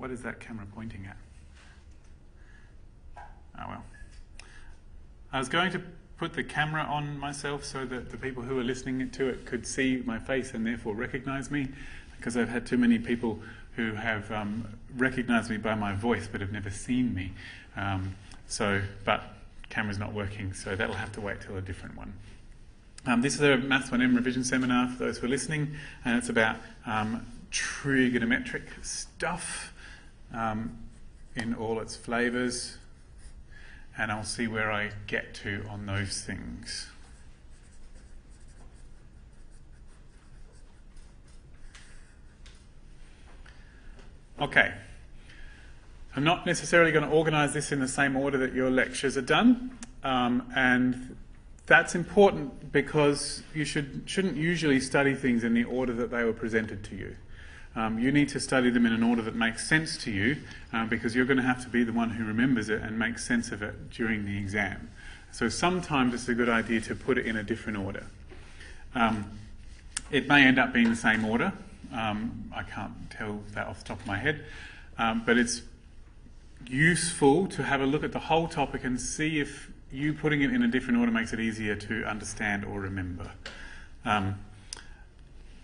What is that camera pointing at? Oh well. I was going to put the camera on myself so that the people who are listening to it could see my face and therefore recognise me, because I've had too many people who have recognised me by my voice but have never seen me. But camera's not working, so that'll have to wait till a different one. This is a Maths 1M revision seminar for those who are listening, and it's about trigonometric stuff in all its flavours, and I'll see where I get to on those things. Okay, I'm not necessarily going to organise this in the same order that your lectures are done, and that's important because you shouldn't usually study things in the order that they were presented to you. You need to study them in an order that makes sense to you, because you're going to have to be the one who remembers it and makes sense of it during the exam. So sometimes it's a good idea to put it in a different order. It may end up being the same order. I can't tell that off the top of my head, but it's useful to have a look at the whole topic and see if you putting it in a different order makes it easier to understand or remember.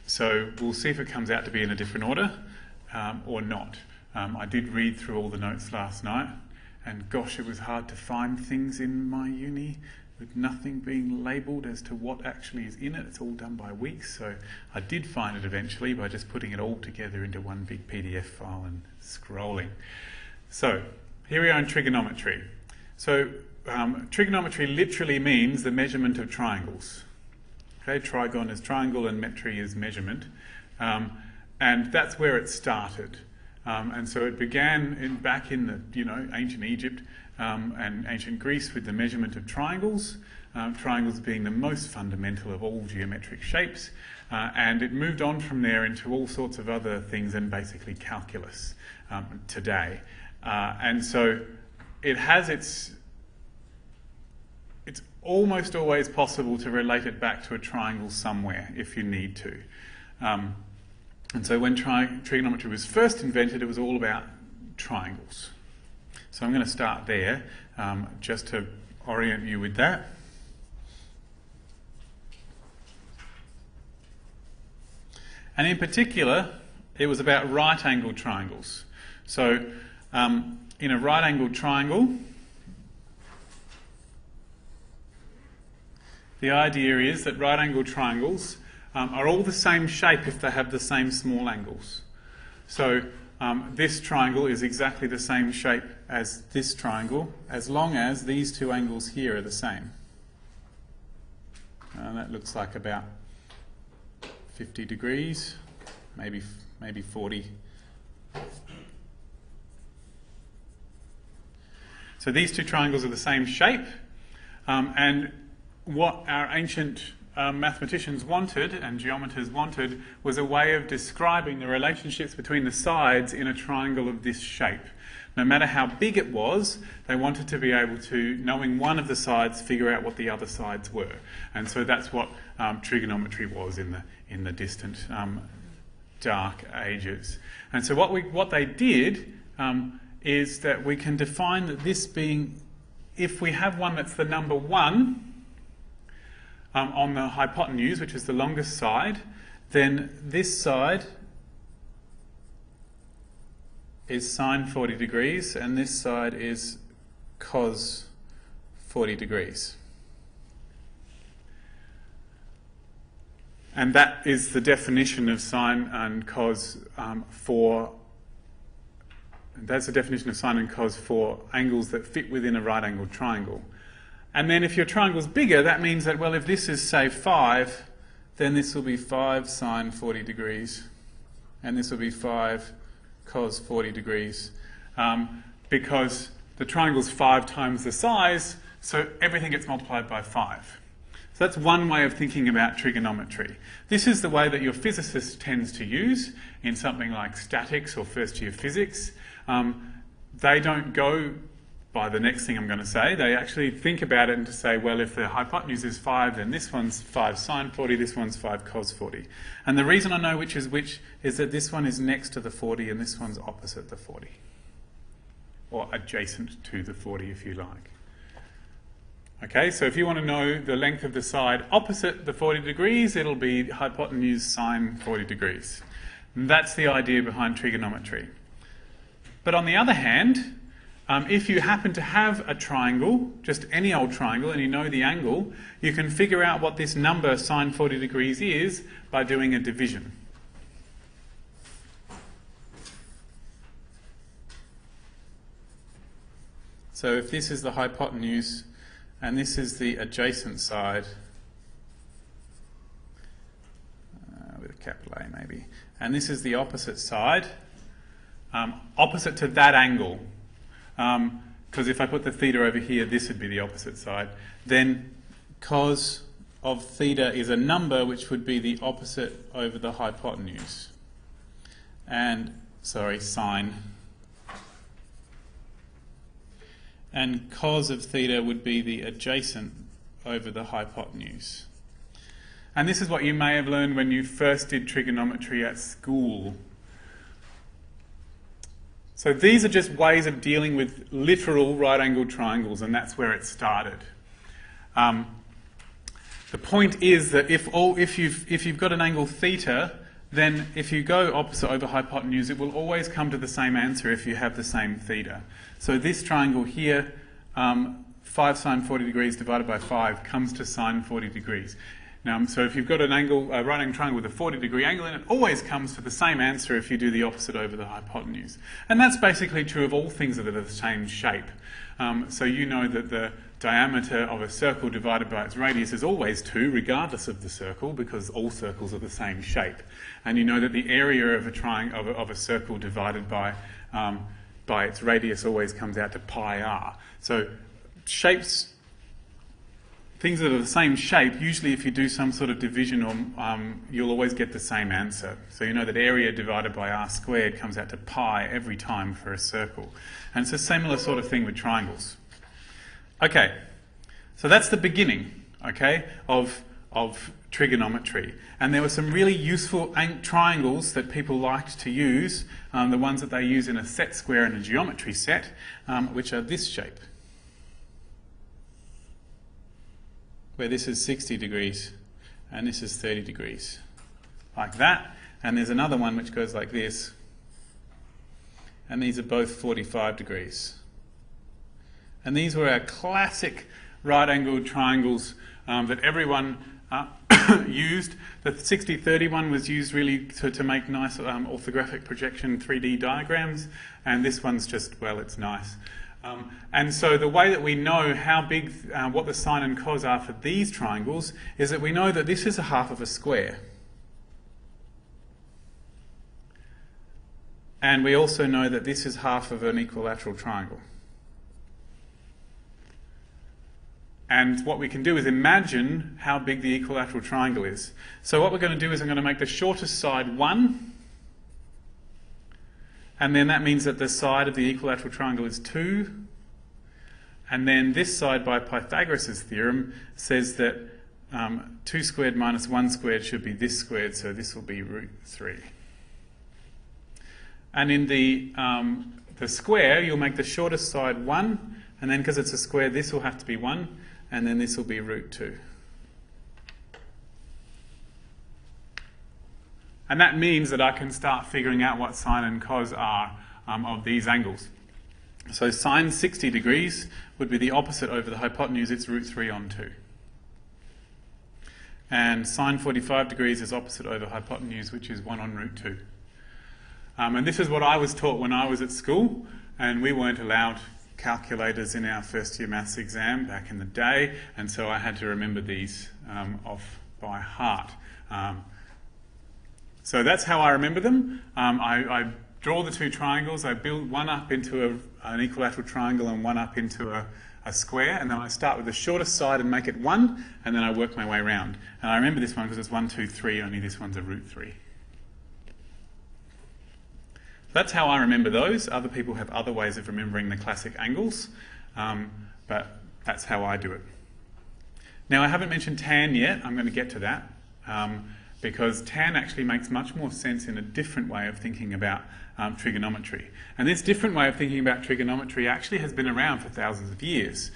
So we'll see if it comes out to be in a different order or not. I did read through all the notes last night, and gosh, it was hard to find things in my uni with nothing being labelled as to what actually is in it. It's all done by weeks, so I did find it eventually by just putting it all together into one big PDF file and scrolling. So here we are in trigonometry. So trigonometry literally means the measurement of triangles. Okay, trigon is triangle and metry is measurement, and that's where it started. And so it began back in the ancient Egypt and ancient Greece with the measurement of triangles, triangles being the most fundamental of all geometric shapes, and it moved on from there into all sorts of other things and basically calculus today. And so it has it's almost always possible to relate it back to a triangle somewhere if you need to. And so when trigonometry was first invented, it was all about triangles. So I'm going to start there just to orient you with that. And in particular, it was about right-angled triangles. So in a right-angled triangle, the idea is that right-angled triangles are all the same shape if they have the same small angles. So this triangle is exactly the same shape as this triangle, as long as these two angles here are the same. That looks like about 50 degrees, maybe 40. So these two triangles are the same shape, and what our ancient mathematicians wanted and geometers wanted was a way of describing the relationships between the sides in a triangle of this shape. No matter how big it was, they wanted to be able to, knowing one of the sides, figure out what the other sides were. And so that's what trigonometry was in the distant dark ages. And so what they did is that we can define that this being, if we have one that's the number 1 on the hypotenuse, which is the longest side, then this side is sine 40 degrees and this side is cos 40 degrees. And that is the definition of sine and cos that's the definition of sine and cos for angles that fit within a right-angled triangle. And then if your triangle's bigger, that means that, well, if this is, say, 5, then this will be 5 sine 40 degrees, and this will be 5 cos 40 degrees, because the triangle's 5 times the size, so everything gets multiplied by 5. So that's one way of thinking about trigonometry. This is the way that your physicist tends to use in something like statics or first-year physics. They don't go by the next thing I'm going to say. They actually think about it and to say, well, if the hypotenuse is 5, then this one's 5 sine 40, this one's 5 cos 40. And the reason I know which is that this one is next to the 40 and this one's opposite the 40. Or adjacent to the 40, if you like. Okay, so if you want to know the length of the side opposite the 40 degrees, it'll be hypotenuse sine 40 degrees. And that's the idea behind trigonometry. But on the other hand, if you happen to have a triangle, just any old triangle, and you know the angle, you can figure out what this number sine 40 degrees is by doing a division. So if this is the hypotenuse and this is the adjacent side, with a capital A maybe, and this is the opposite side, opposite to that angle, because if I put the theta over here, this would be the opposite side, then cos of theta is a number which would be the opposite over the hypotenuse. And, sorry, sine. And cos of theta would be the adjacent over the hypotenuse. And this is what you may have learned when you first did trigonometry at school. So these are just ways of dealing with literal right-angled triangles, and that's where it started. The point is that if you've got an angle theta, then if you go opposite over hypotenuse, it will always come to the same answer if you have the same theta. So this triangle here, 5 sine 40 degrees divided by 5 comes to sine 40 degrees. Now, so if you've got an angle, a right-angled triangle with a 40-degree angle in it, always comes to the same answer if you do the opposite over the hypotenuse. And that's basically true of all things that are the same shape. So you know that the diameter of a circle divided by its radius is always 2, regardless of the circle, because all circles are the same shape. And you know that the area of a triangle of a circle divided by its radius always comes out to pi r. So shapes. Things that are the same shape, usually if you do some sort of division, you'll always get the same answer. So you know that area divided by r squared comes out to pi every time for a circle. And it's a similar sort of thing with triangles. Okay, so that's the beginning, okay, of trigonometry. And there were some really useful triangles that people liked to use, the ones that they use in a set square and a geometry set, which are this shape, where this is 60 degrees and this is 30 degrees, like that. And there's another one which goes like this, and these are both 45 degrees. And these were our classic right-angled triangles that everyone used. The 60-30 one was used really to make nice orthographic projection 3D diagrams, and this one's just, well, it's nice. And so the way that we know how big, what the sine and cos are for these triangles is that we know that this is a half of a square. And we also know that this is half of an equilateral triangle. And what we can do is imagine how big the equilateral triangle is. So what we're going to do is I'm going to make the shortest side 1. And then that means that the side of the equilateral triangle is 2. And then this side, by Pythagoras' theorem, says that 2 squared minus 1 squared should be this squared, so this will be root 3. And in the square, you'll make the shortest side 1, and then because it's a square, this will have to be 1, and then this will be root 2. And that means that I can start figuring out what sine and cos are of these angles. So sine 60 degrees would be the opposite over the hypotenuse, it's root 3 on 2. And sine 45 degrees is opposite over hypotenuse, which is 1 on root 2. And this is what I was taught when I was at school, and we weren't allowed calculators in our first year maths exam back in the day, and so I had to remember these off by heart. So that's how I remember them. I draw the two triangles, I build one up into an equilateral triangle and one up into a square, and then I start with the shortest side and make it 1, and then I work my way around. And I remember this one because it's 1, 2, 3, only this one's a root 3. That's how I remember those. Other people have other ways of remembering the classic angles. but that's how I do it. Now, I haven't mentioned tan yet. I'm going to get to that, because tan actually makes much more sense in a different way of thinking about trigonometry. And this different way of thinking about trigonometry actually has been around for thousands of years.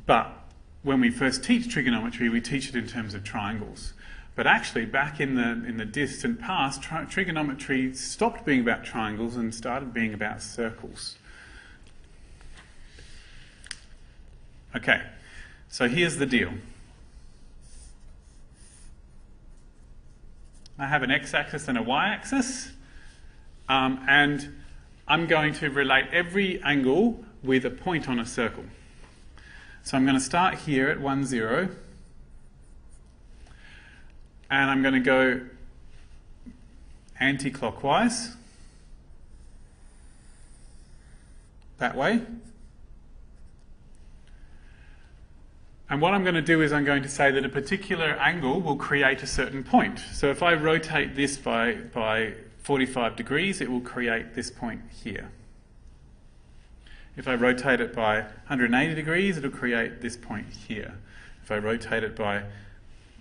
But when we first teach trigonometry, we teach it in terms of triangles. But actually, back in the distant past, trigonometry stopped being about triangles and started being about circles. Okay, so here's the deal. I have an x-axis and a y-axis, and I'm going to relate every angle with a point on a circle. So I'm going to start here at 1, 0, and I'm going to go anti-clockwise, that way. And what I'm going to do is I'm going to say that a particular angle will create a certain point. So if I rotate this by 45 degrees, it will create this point here. If I rotate it by 180 degrees, it'll create this point here. If I rotate it by,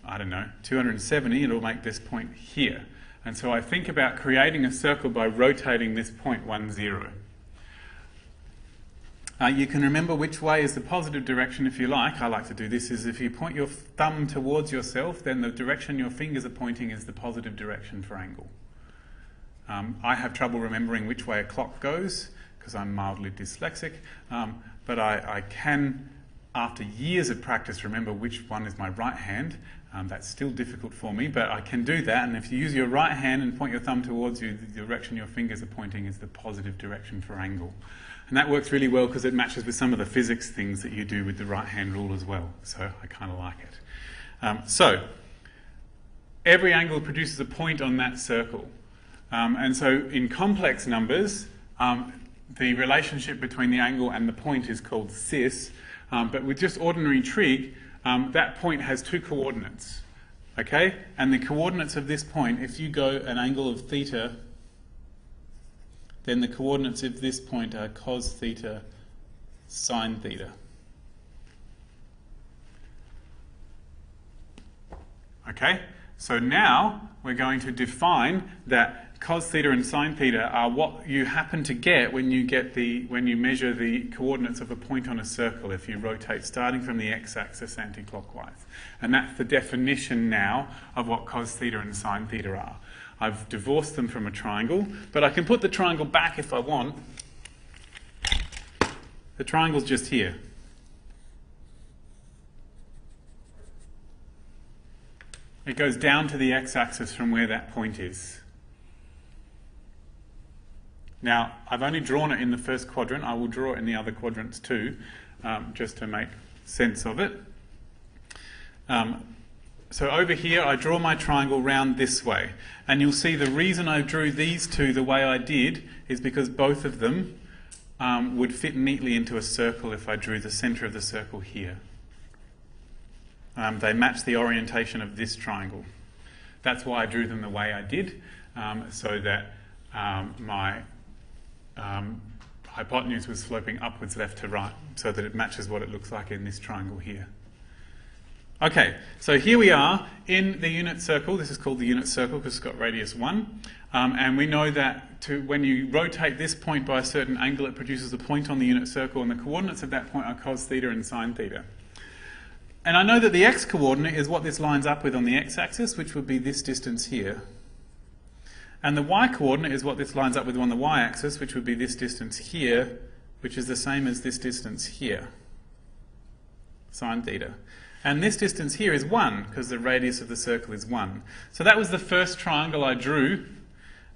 I don't know, 270, it'll make this point here. And so I think about creating a circle by rotating this point 1, 0. You can remember which way is the positive direction if you like. I like to do this, is if you point your thumb towards yourself, then the direction your fingers are pointing is the positive direction for angle. I have trouble remembering which way a clock goes because I'm mildly dyslexic, but I can, after years of practice, remember which one is my right hand. That's still difficult for me, but I can do that, and if you use your right hand and point your thumb towards you, the direction your fingers are pointing is the positive direction for angle. And that works really well because it matches with some of the physics things that you do with the right hand rule as well, so I kind of like it. So every angle produces a point on that circle. And so in complex numbers, the relationship between the angle and the point is called cis, but with just ordinary trig, that point has two coordinates, okay? And the coordinates of this point, if you go an angle of theta, then the coordinates of this point are cos theta, sine theta. Okay, so now we're going to define that cos theta and sine theta are what you happen to get when you measure the coordinates of a point on a circle if you rotate starting from the x-axis anti-clockwise. And that's the definition now of what cos theta and sine theta are. I've divorced them from a triangle, but I can put the triangle back if I want. The triangle's just here. It goes down to the x-axis from where that point is. Now, I've only drawn it in the first quadrant. I will draw it in the other quadrants too, just to make sense of it. So over here, I draw my triangle round this way. And you'll see the reason I drew these two the way I did is because both of them would fit neatly into a circle if I drew the centre of the circle here. They match the orientation of this triangle. That's why I drew them the way I did, so that my hypotenuse was sloping upwards left to right, so that it matches what it looks like in this triangle here. Okay, so here we are in the unit circle. This is called the unit circle because it's got radius 1. And we know that when you rotate this point by a certain angle, it produces a point on the unit circle, and the coordinates of that point are cos theta and sine theta. And I know that the x-coordinate is what this lines up with on the x-axis, which would be this distance here. And the y-coordinate is what this lines up with on the y-axis, which would be this distance here, which is the same as this distance here, sine theta. And this distance here is 1, because the radius of the circle is 1. So that was the first triangle I drew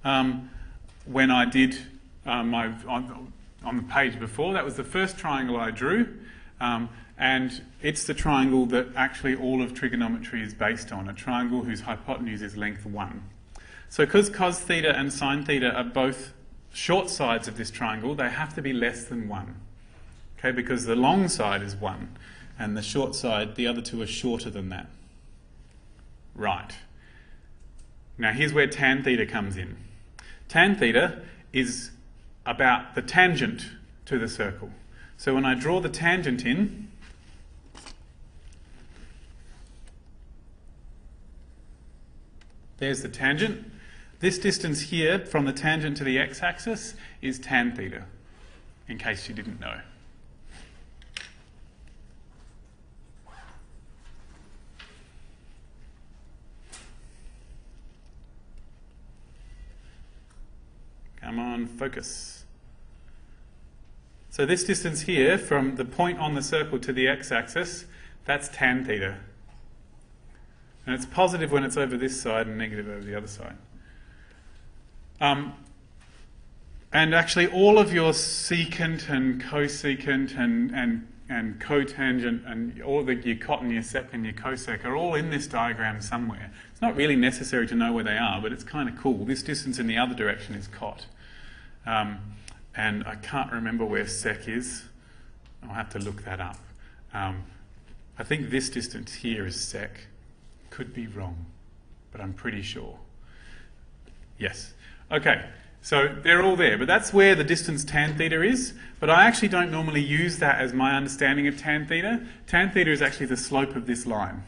when I did on the page before. That was the first triangle I drew. And it's the triangle that actually all of trigonometry is based on, a triangle whose hypotenuse is length 1. So because cos theta and sine theta are both short sides of this triangle, they have to be less than 1. Okay, because the long side is 1. And the short side, the other two are shorter than that. Right. Now here's where tan theta comes in. Tan theta is about the tangent to the circle. So when I draw the tangent in, there's the tangent. This distance here from the tangent to the x-axis is tan theta, in case you didn't know. Come on, focus. So this distance here from the point on the circle to the x-axis, that's tan theta. And it's positive when it's over this side and negative over the other side. And actually all of your secant and cosecant and cotangent and all your cot and your sec and your cosec are all in this diagram somewhere. It's not really necessary to know where they are, but it's kind of cool. This distance in the other direction is cot. And I can't remember where sec is. I'll have to look that up. I think this distance here is sec. Could be wrong, but I'm pretty sure. Yes. Okay, so they're all there, but that's where the distance tan theta is, but I actually don't normally use that as my understanding of tan theta. Tan theta is actually the slope of this line.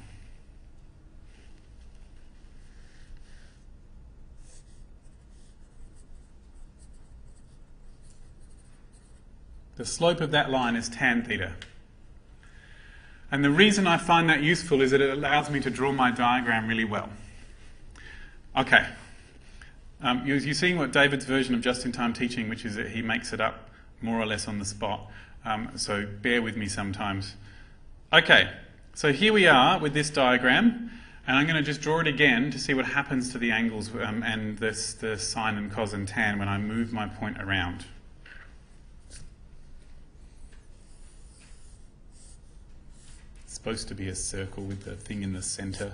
The slope of that line is tan theta. And the reason I find that useful is that it allows me to draw my diagram really well. Okay. You're seeing what David's version of just-in-time teaching, which is that he makes it up more or less on the spot. So bear with me sometimes. Okay, so here we are with this diagram, and I'm going to just draw it again to see what happens to the angles and the sine and cos and tan when I move my point around. It's supposed to be a circle with the thing in the center.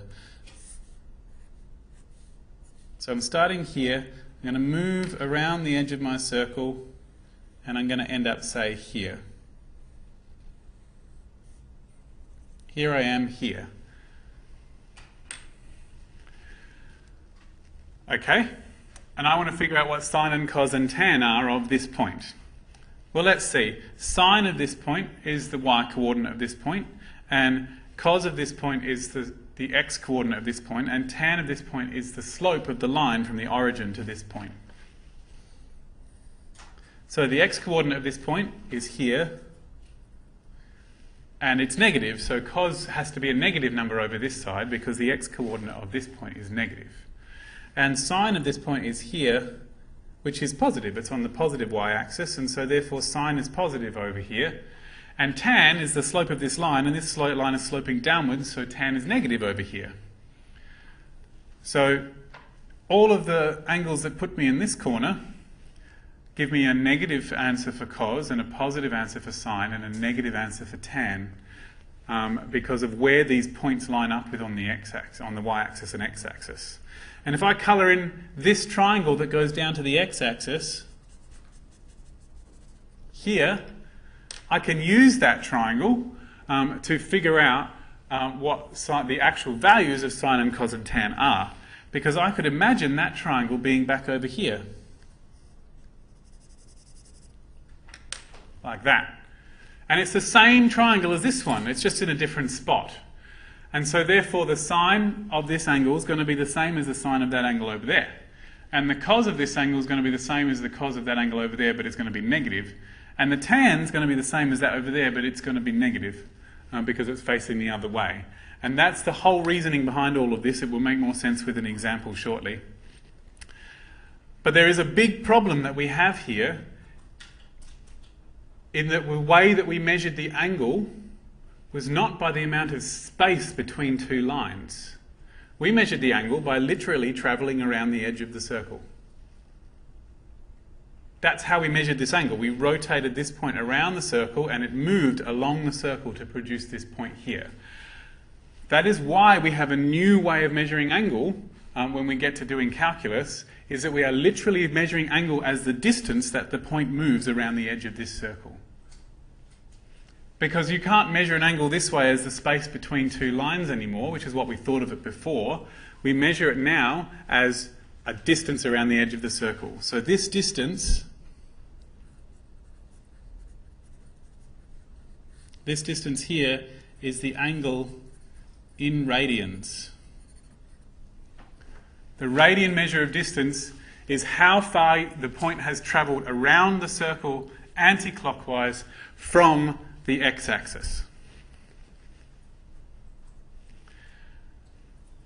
So I'm starting here, I'm going to move around the edge of my circle, and I'm going to end up, say, here. Here I am here. Okay, and I want to figure out what sine and cos and tan are of this point. Well, let's see. Sine of this point is the y-coordinate of this point, and cos of this point is the x-coordinate of this point, and tan of this point is the slope of the line from the origin to this point. So the x-coordinate of this point is here, and it's negative, so cos has to be a negative number over this side because the x-coordinate of this point is negative. And sine of this point is here, which is positive. It's on the positive y-axis, and so therefore sine is positive over here. And tan is the slope of this line, and this line is sloping downwards, so tan is negative over here. So all of the angles that put me in this corner give me a negative answer for cos and a positive answer for sine and a negative answer for tan because of where these points line up with on the x-axis, on the y-axis and x-axis. And if I colour in this triangle that goes down to the x-axis here, I can use that triangle to figure out what the actual values of sine and cos and tan are, because I could imagine that triangle being back over here, like that. And it's the same triangle as this one, it's just in a different spot. And so therefore the sine of this angle is going to be the same as the sine of that angle over there. And the cos of this angle is going to be the same as the cos of that angle over there, but it's going to be negative. And the tan is going to be the same as that over there, but it's going to be negative because it's facing the other way. And that's the whole reasoning behind all of this. It will make more sense with an example shortly. But there is a big problem that we have here in that the way that we measured the angle was not by the amount of space between two lines. We measured the angle by literally travelling around the edge of the circle. That's how we measured this angle. We rotated this point around the circle and it moved along the circle to produce this point here. That is why we have a new way of measuring angle when we get to doing calculus, is that we are literally measuring angle as the distance that the point moves around the edge of this circle. Because you can't measure an angle this way as the space between two lines anymore, which is what we thought of it before. We measure it now as a distance around the edge of the circle. So this distance this distance here is the angle in radians. The radian measure of distance is how far the point has travelled around the circle anti-clockwise from the x-axis.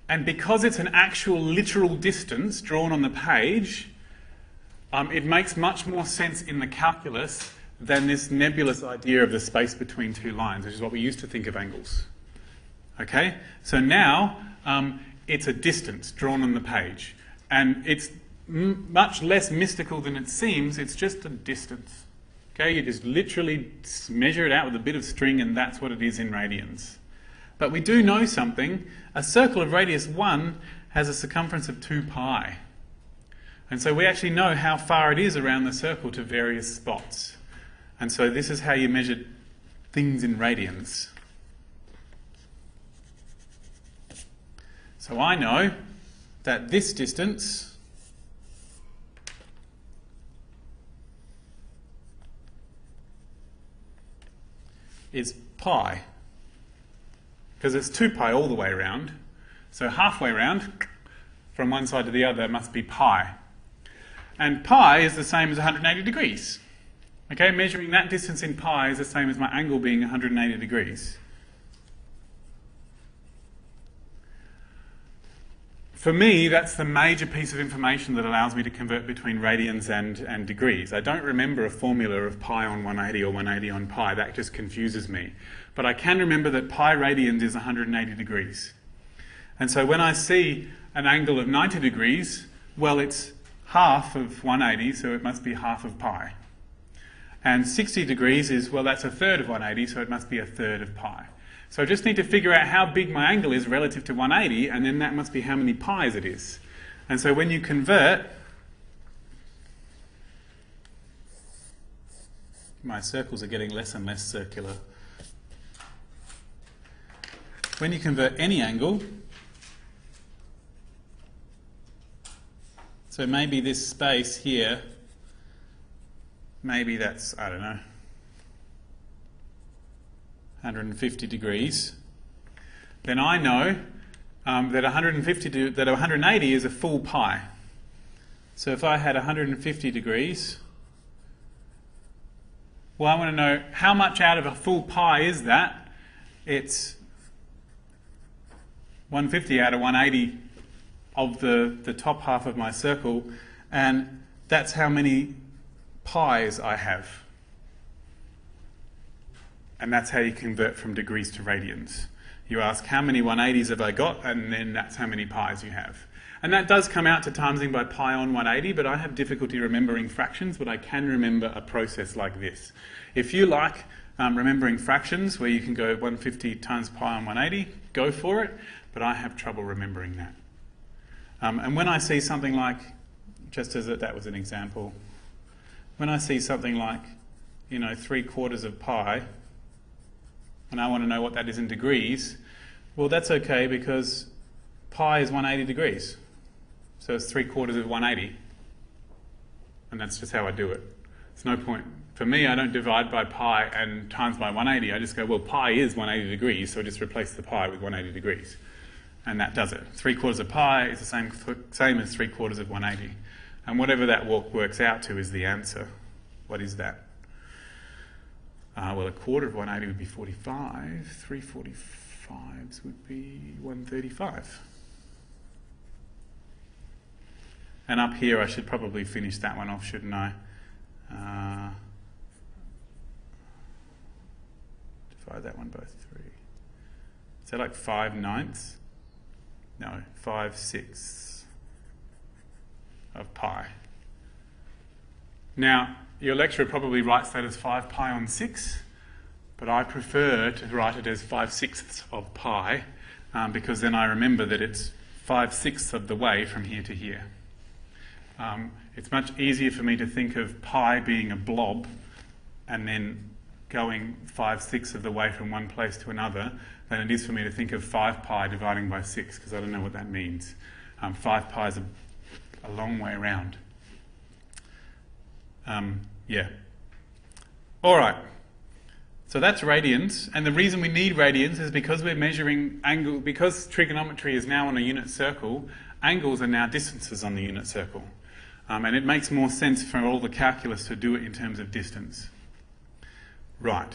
And because it's an actual literal distance drawn on the page, it makes much more sense in the calculus than this nebulous idea of the space between two lines, which is what we used to think of angles. Okay? So now it's a distance drawn on the page. And it's much less mystical than it seems. It's just a distance. Okay? You just literally measure it out with a bit of string, and that's what it is in radians. But we do know something. A circle of radius 1 has a circumference of 2 pi. And so we actually know how far it is around the circle to various spots. And so this is how you measure things in radians. So I know that this distance is pi. Because it's 2 pi all the way around. So halfway around, from one side to the other, must be pi. And pi is the same as 180 degrees. Okay, measuring that distance in pi is the same as my angle being 180 degrees. For me, that's the major piece of information that allows me to convert between radians and degrees. I don't remember a formula of pi on 180 or 180 on pi. That just confuses me. But I can remember that pi radians is 180 degrees. And so when I see an angle of 90 degrees, well, it's half of 180, so it must be half of pi. And 60 degrees is, well, that's a third of 180, so it must be a third of pi. So I just need to figure out how big my angle is relative to 180, and then that must be how many pi's it is. And so when you convert, my circles are getting less and less circular. When you convert any angle, so maybe this space here, maybe that's, I don't know, 150 degrees, then I know that 180 is a full pi. So if I had 150 degrees, well, I want to know how much out of a full pi is that. It's 150 out of 180 of the top half of my circle, and that's how many pi's I have. And that's how you convert from degrees to radians. You ask how many 180s have I got, and then that's how many pi's you have. And that does come out to timesing by pi on 180, but I have difficulty remembering fractions, but I can remember a process like this. If you like remembering fractions, where you can go 150 times pi on 180, go for it, but I have trouble remembering that. And when I see something like, just as that was an example, when I see something like, 3/4 of pi, and I want to know what that is in degrees, well, that's okay because pi is 180 degrees. So it's 3/4 of 180. And that's just how I do it. There's no point. For me, I don't divide by pi and times by 180. I just go, well, pi is 180 degrees, so I just replace the pi with 180 degrees. And that does it. 3/4 of pi is the same as 3/4 of 180. And whatever that works out to is the answer. What is that? Well, a quarter of 180 would be 45. 3/45s would be 135. And up here, I should probably finish that one off, shouldn't I? Divide that one by 3. Is that like 5/9? No, 5/6 of pi. Now, your lecturer probably writes that as 5 pi on 6, but I prefer to write it as 5/6 of pi, because then I remember that it's 5/6 of the way from here to here. It's much easier for me to think of pi being a blob and then going 5/6 of the way from one place to another than it is for me to think of 5 pi dividing by 6, because I don't know what that means. 5 pi is a long way around. Yeah. All right. So that's radians, and the reason we need radians is because we're measuring angle, because trigonometry is now on a unit circle, angles are now distances on the unit circle. And it makes more sense for all the calculus to do it in terms of distance. Right.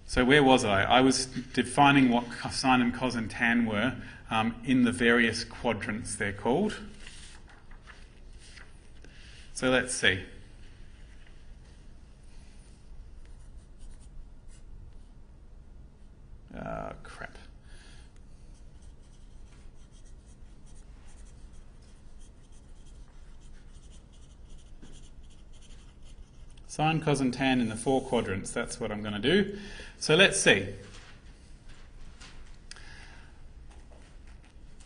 So where was I? I was defining what sine and cos and tan were in the various quadrants they're called. So let's see. Crap. Sine, cos and tan in the 4 quadrants, that's what I'm going to do. So let's see.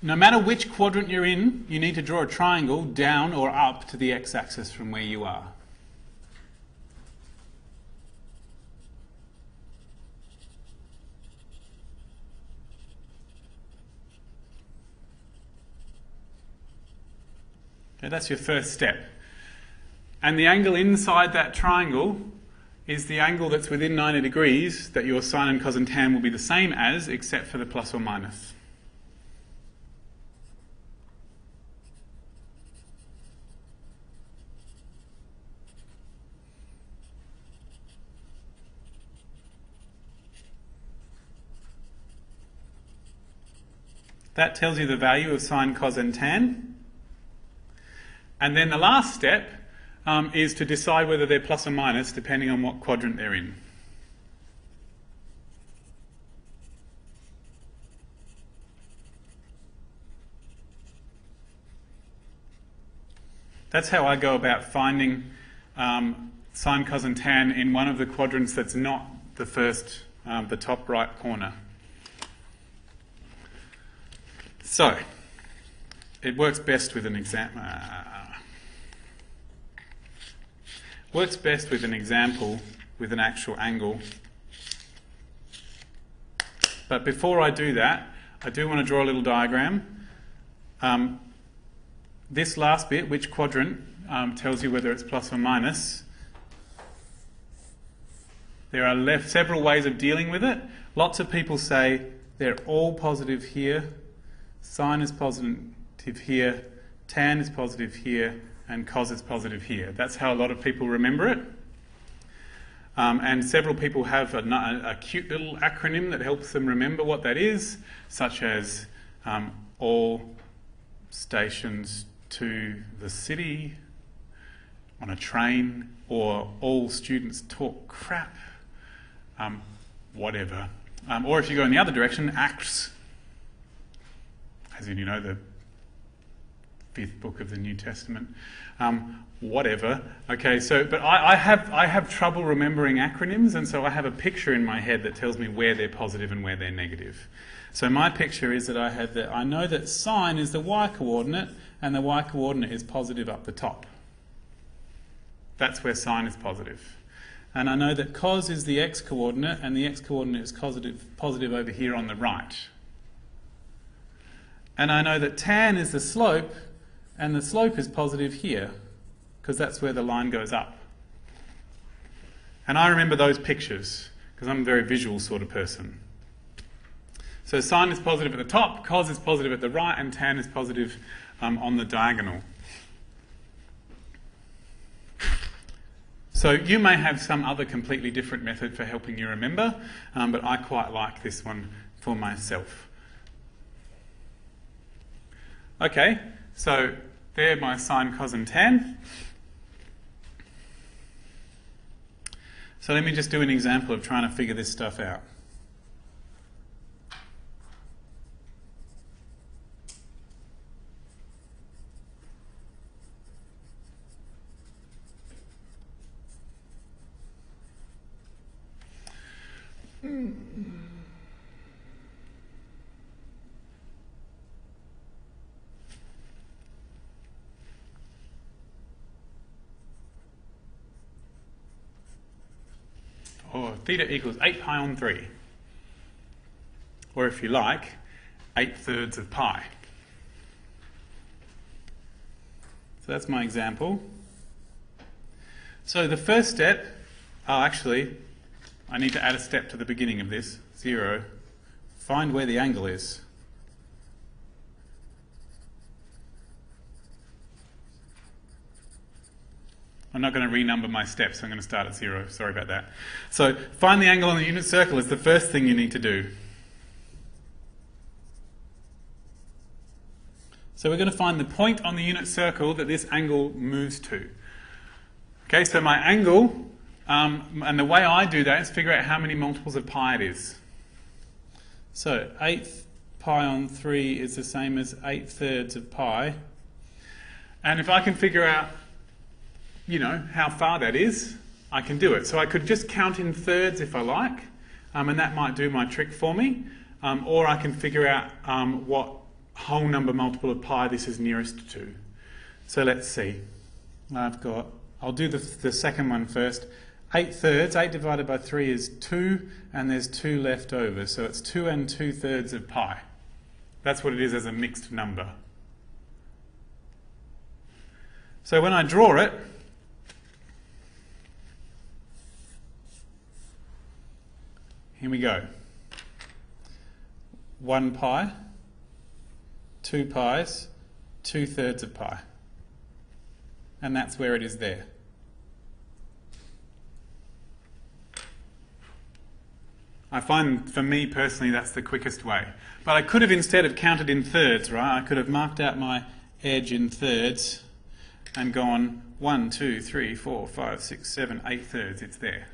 No matter which quadrant you're in, you need to draw a triangle down or up to the x-axis from where you are. Okay, that's your first step. And the angle inside that triangle is the angle that's within 90 degrees that your sine and cos and tan will be the same as, except for the plus or minus. That tells you the value of sine, cos and tan. And then the last step is to decide whether they're plus or minus depending on what quadrant they're in. That's how I go about finding sine, cos and tan in one of the quadrants that's not the first, the top right corner. So, it works best with an example. Works best with an example with an actual angle. But before I do that, I do want to draw a little diagram. This last bit, which quadrant, tells you whether it's plus or minus. There are several ways of dealing with it. Lots of people say they're all positive here, sine is positive here, tan is positive here, and cos is positive here. That's how a lot of people remember it. And several people have a cute little acronym that helps them remember what that is, such as all stations to the city on a train, or all students talk crap, whatever. Or if you go in the other direction, acts, as in, you know, the 5th book of the New Testament, whatever. Okay, so, but I have trouble remembering acronyms, and so I have a picture in my head that tells me where they're positive and where they're negative. So my picture is that I know that sine is the y-coordinate, and the y-coordinate is positive up the top. That's where sine is positive. And I know that cos is the x-coordinate, and the x-coordinate is positive over here on the right. And I know that tan is the slope, and the slope is positive here, because that's where the line goes up. And I remember those pictures, because I'm a very visual sort of person. So sine is positive at the top, cos is positive at the right, and tan is positive on the diagonal. So you may have some other completely different method for helping you remember, but I quite like this one for myself. Okay, so there my sine, cos and tan. So let me just do an example of trying to figure this stuff out. Or theta equals 8 pi on 3. Or if you like, 8/3 of pi. So that's my example. So the first step, actually, I need to add a step to the beginning of this. 0. Find where the angle is. I'm not going to renumber my steps, I'm going to start at 0. Sorry about that. So find the angle on the unit circle is the first thing you need to do. So we're going to find the point on the unit circle that this angle moves to. Okay, so my angle, and the way I do that is figure out how many multiples of pi it is. So 8 pi on 3 is the same as 8/3 of pi. And if I can figure out, you know, how far that is, I can do it. So I could just count in thirds if I like, and that might do my trick for me. Or I can figure out what whole number multiple of pi this is nearest to. So let's see. I'll do the second one first. 8/3, 8 divided by 3 is 2, and there's 2 left over. So it's 2 2/3 of pi. That's what it is as a mixed number. So when I draw it, here we go. 1 pi, 2 pi's, 2/3 of pi. And that's where it is there. I find, for me personally, that's the quickest way. But I could have instead have counted in thirds, right? I could have marked out my edge in thirds and gone 1, 2, 3, 4, 5, 6, 7, 8/3. It's there.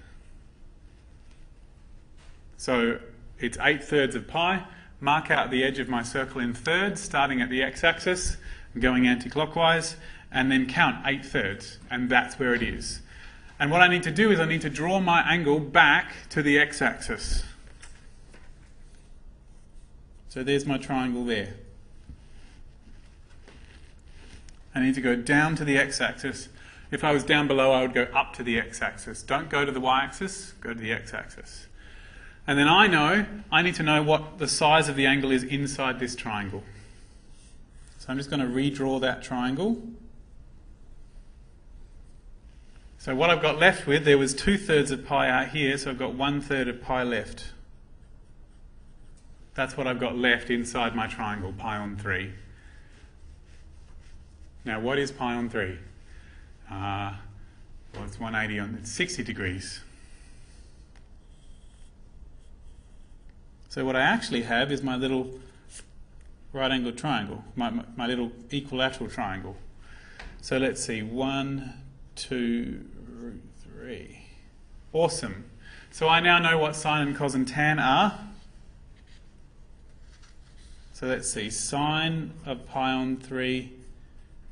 So it's 8/3 of pi. Mark out the edge of my circle in thirds, starting at the x-axis and going anti-clockwise, and then count 8/3, and that's where it is. And what I need to do is I need to draw my angle back to the x-axis. So there's my triangle there. I need to go down to the x-axis. If I was down below, I would go up to the x-axis. Don't go to the y-axis, go to the x-axis. And then I need to know what the size of the angle is inside this triangle. So I'm just going to redraw that triangle. So what I've got left with, there was 2/3 of pi out here, so I've got 1/3 of pi left. That's what I've got left inside my triangle, pi on 3. Now what is pi on 3? Well, it's 180 on, it's 60 degrees. So what I actually have is my little right-angled triangle, my little equilateral triangle. So let's see, 1, 2, root 3. Awesome. So I now know what sine and cos and tan are. So let's see, sine of pi on 3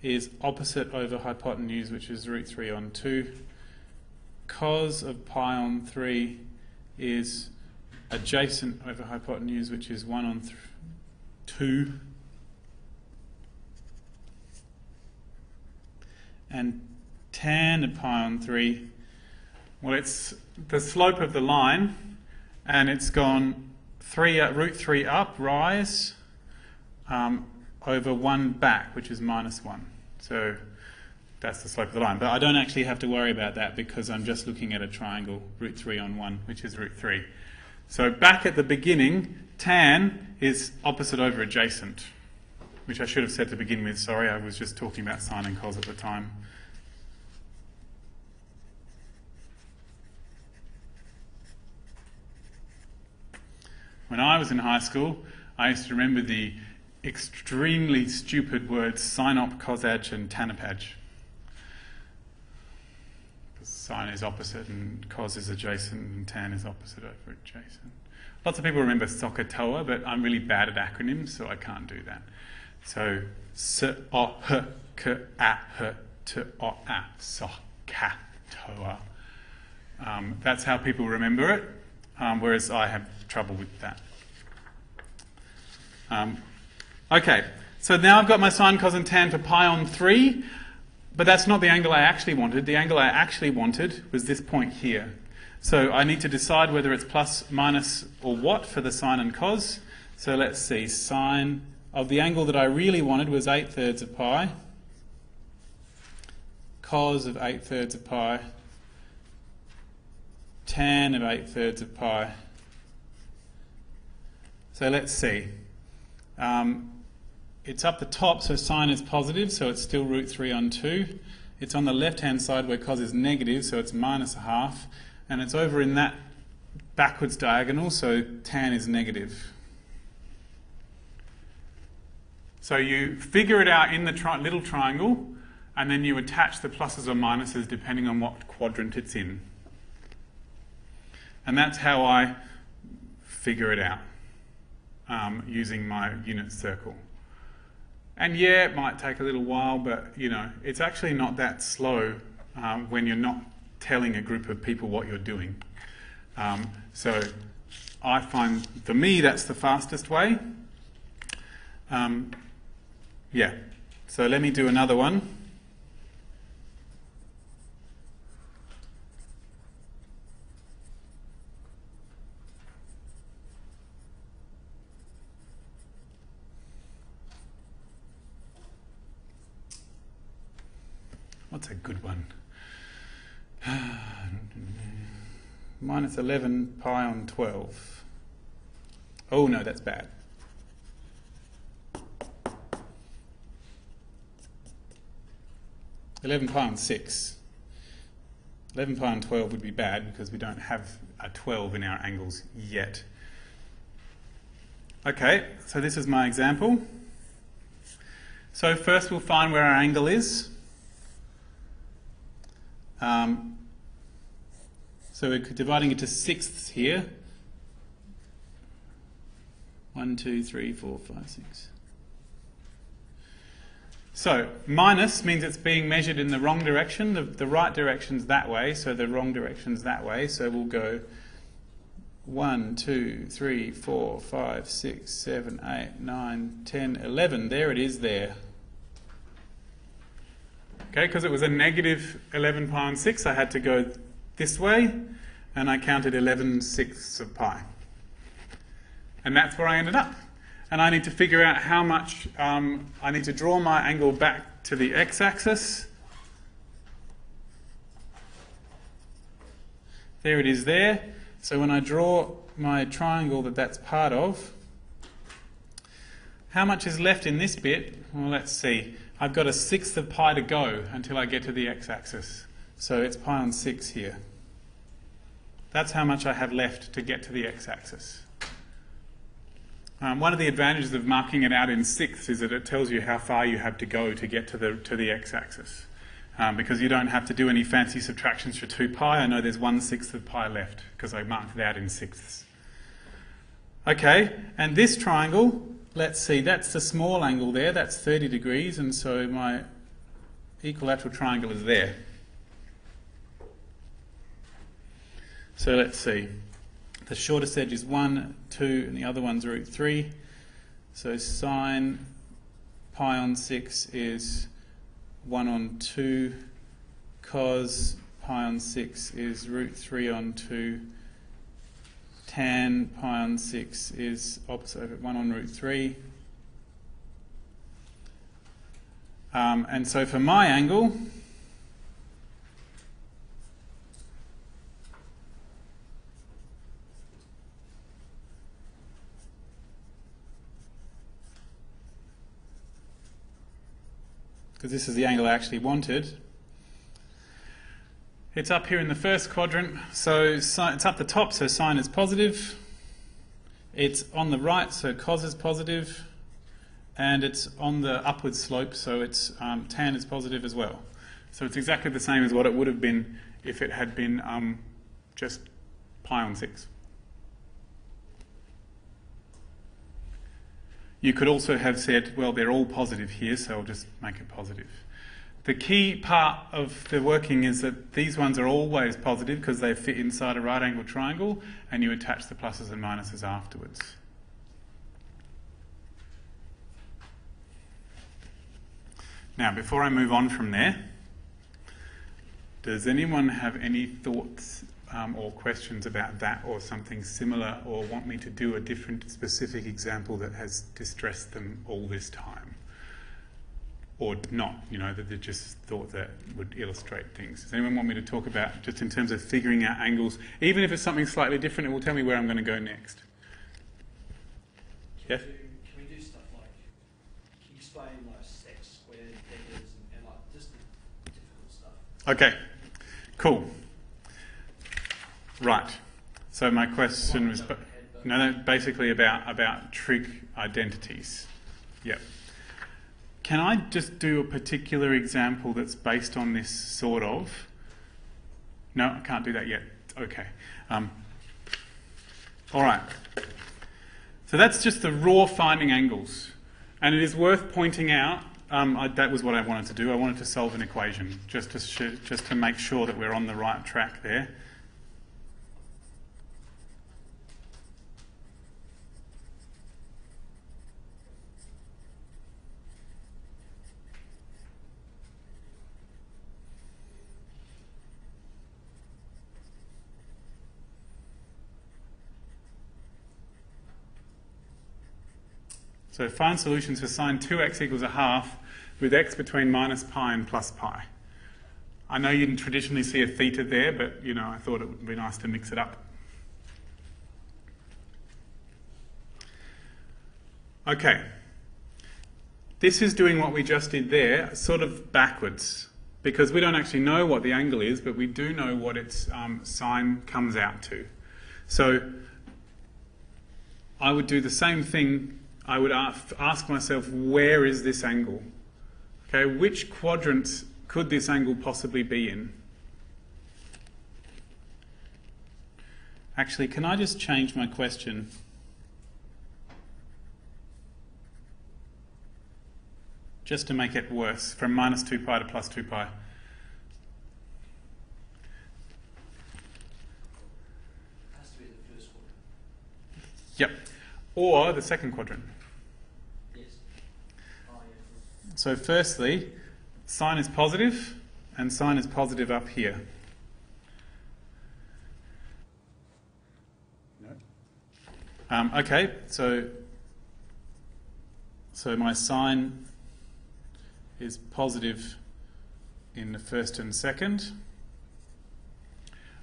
is opposite over hypotenuse, which is root 3 on 2. Cos of pi on 3 is adjacent over hypotenuse, which is 1 on 2. And tan of pi on 3, well, it's the slope of the line, and it's gone root 3 up, rise, over 1 back, which is -1. So that's the slope of the line. But I don't actually have to worry about that because I'm just looking at a triangle, root 3 on 1, which is root 3. So back at the beginning, tan is opposite over adjacent, which I should have said to begin with. Sorry, I was just talking about sine and cos at the time. When I was in high school, I used to remember the extremely stupid words sine-op, cos-adj and tan-op-adj. Sine is opposite and cos is adjacent and tan is opposite over adjacent. Lots of people remember SOHCAHTOA, but I'm really bad at acronyms, so I can't do that. So S-O-H-K-A-H-T-O-A, SOHCAHTOA. That's how people remember it, whereas I have trouble with that. Okay, so now I've got my sine, cos and tan for pi on 3, but that's not the angle I actually wanted. The angle I actually wanted was this point here. So I need to decide whether it's plus, minus, or what for the sine and cos. So let's see, sine of the angle that I really wanted was 8/3 of pi. Cos of 8/3 of pi tan of 8/3 of pi. So let's see. It's up the top, so sine is positive, so it's still root 3 on 2. It's on the left-hand side where cos is negative, so it's minus a half. And it's over in that backwards diagonal, so tan is negative. So you figure it out in the little triangle, and then you attach the pluses or minuses depending on what quadrant it's in. And that's how I figure it out, using my unit circle. And yeah, it might take a little while, but you know, it's actually not that slow when you're not telling a group of people what you're doing. So I find, for me, that's the fastest way. Yeah, so let me do another one. What's a good one? Minus 11 pi on 12. Oh no, that's bad. (11 pi on 6). 11 pi on 12 would be bad because we don't have a 12 in our angles yet. Okay, so this is my example. So first we'll find where our angle is. So we're dividing it to sixths here. 1, 2, 3, 4, 5, 6. So minus means it's being measured in the wrong direction. The right direction's that way, so the wrong direction's that way. So we'll go 1, 2, 3, 4, 5, 6, 7, 8, 9, 10, 11. There it is there. Okay, because it was a negative 11 pi on 6, I had to go this way, and I counted 11/6 of pi. And that's where I ended up. And I need to figure out how much, I need to draw my angle back to the x-axis. There it is there. So when I draw my triangle that's part of, how much is left in this bit? Well, let's see. I've got 1/6 of pi to go until I get to the x-axis. So it's pi on 6 here. That's how much I have left to get to the x-axis. One of the advantages of marking it out in sixths is that it tells you how far you have to go to get to the x-axis. Because you don't have to do any fancy subtractions for 2 pi. I know there's 1/6 of pi left because I marked it out in sixths. Okay, and this triangle, let's see, that's the small angle there, that's 30 degrees, and so my equilateral triangle is there. So let's see. The shortest edge is 1, 2, and the other one's root 3. So sine pi on 6 is 1 on 2. Cos pi on 6 is root 3 on 2. Tan pi on 6 is opposite of it, 1 on root 3. And so for my angle, because this is the angle I actually wanted, it's up here in the first quadrant, so it's up the top, so sine is positive. It's on the right, so cos is positive. And it's on the upward slope, so it's tan is positive as well. So it's exactly the same as what it would have been if it had been just pi on 6. You could also have said, well, they're all positive here, so I'll just make it positive. The key part of the working is that these ones are always positive because they fit inside a right angle triangle, and you attach the pluses and minuses afterwards. Now, before I move on from there, does anyone have any thoughts or questions about that or something similar, or want me to do a different specific example that has distressed them all this time? or not, you know, that they just thought that would illustrate things. Does anyone want me to talk about, just in terms of figuring out angles, even if it's something slightly different, it will tell me where I'm going to go next? Yes? Can we do stuff like, can you explain like sets, squares, vectors, and like just the difficult stuff? Okay, cool. Right. So my question was basically about trig identities. Yep. Can I just do a particular example that's based on this sort of? No, I can't do that yet. Okay. All right. So that's just the raw finding angles. And it is worth pointing out, that was what I wanted to do. I wanted to solve an equation just to make sure that we're on the right track there. So find solutions for sine 2x equals a half with x between minus pi and plus pi. I know you didn't traditionally see a theta there, but you know, I thought it would be nice to mix it up. Okay. This is doing what we just did there, sort of backwards, because we don't actually know what the angle is, but we do know what its sine comes out to. So I would do the same thing. I would ask myself, where is this angle? Okay, which quadrant could this angle possibly be in? Actually, can I just change my question? Just to make it worse, from minus 2 pi to plus 2 pi. Has to be the first quadrant. Yep. Or the second quadrant. Yes. Oh, yeah. So firstly, sine is positive, and sine is positive up here. No. Okay, so my sine is positive in the first and second.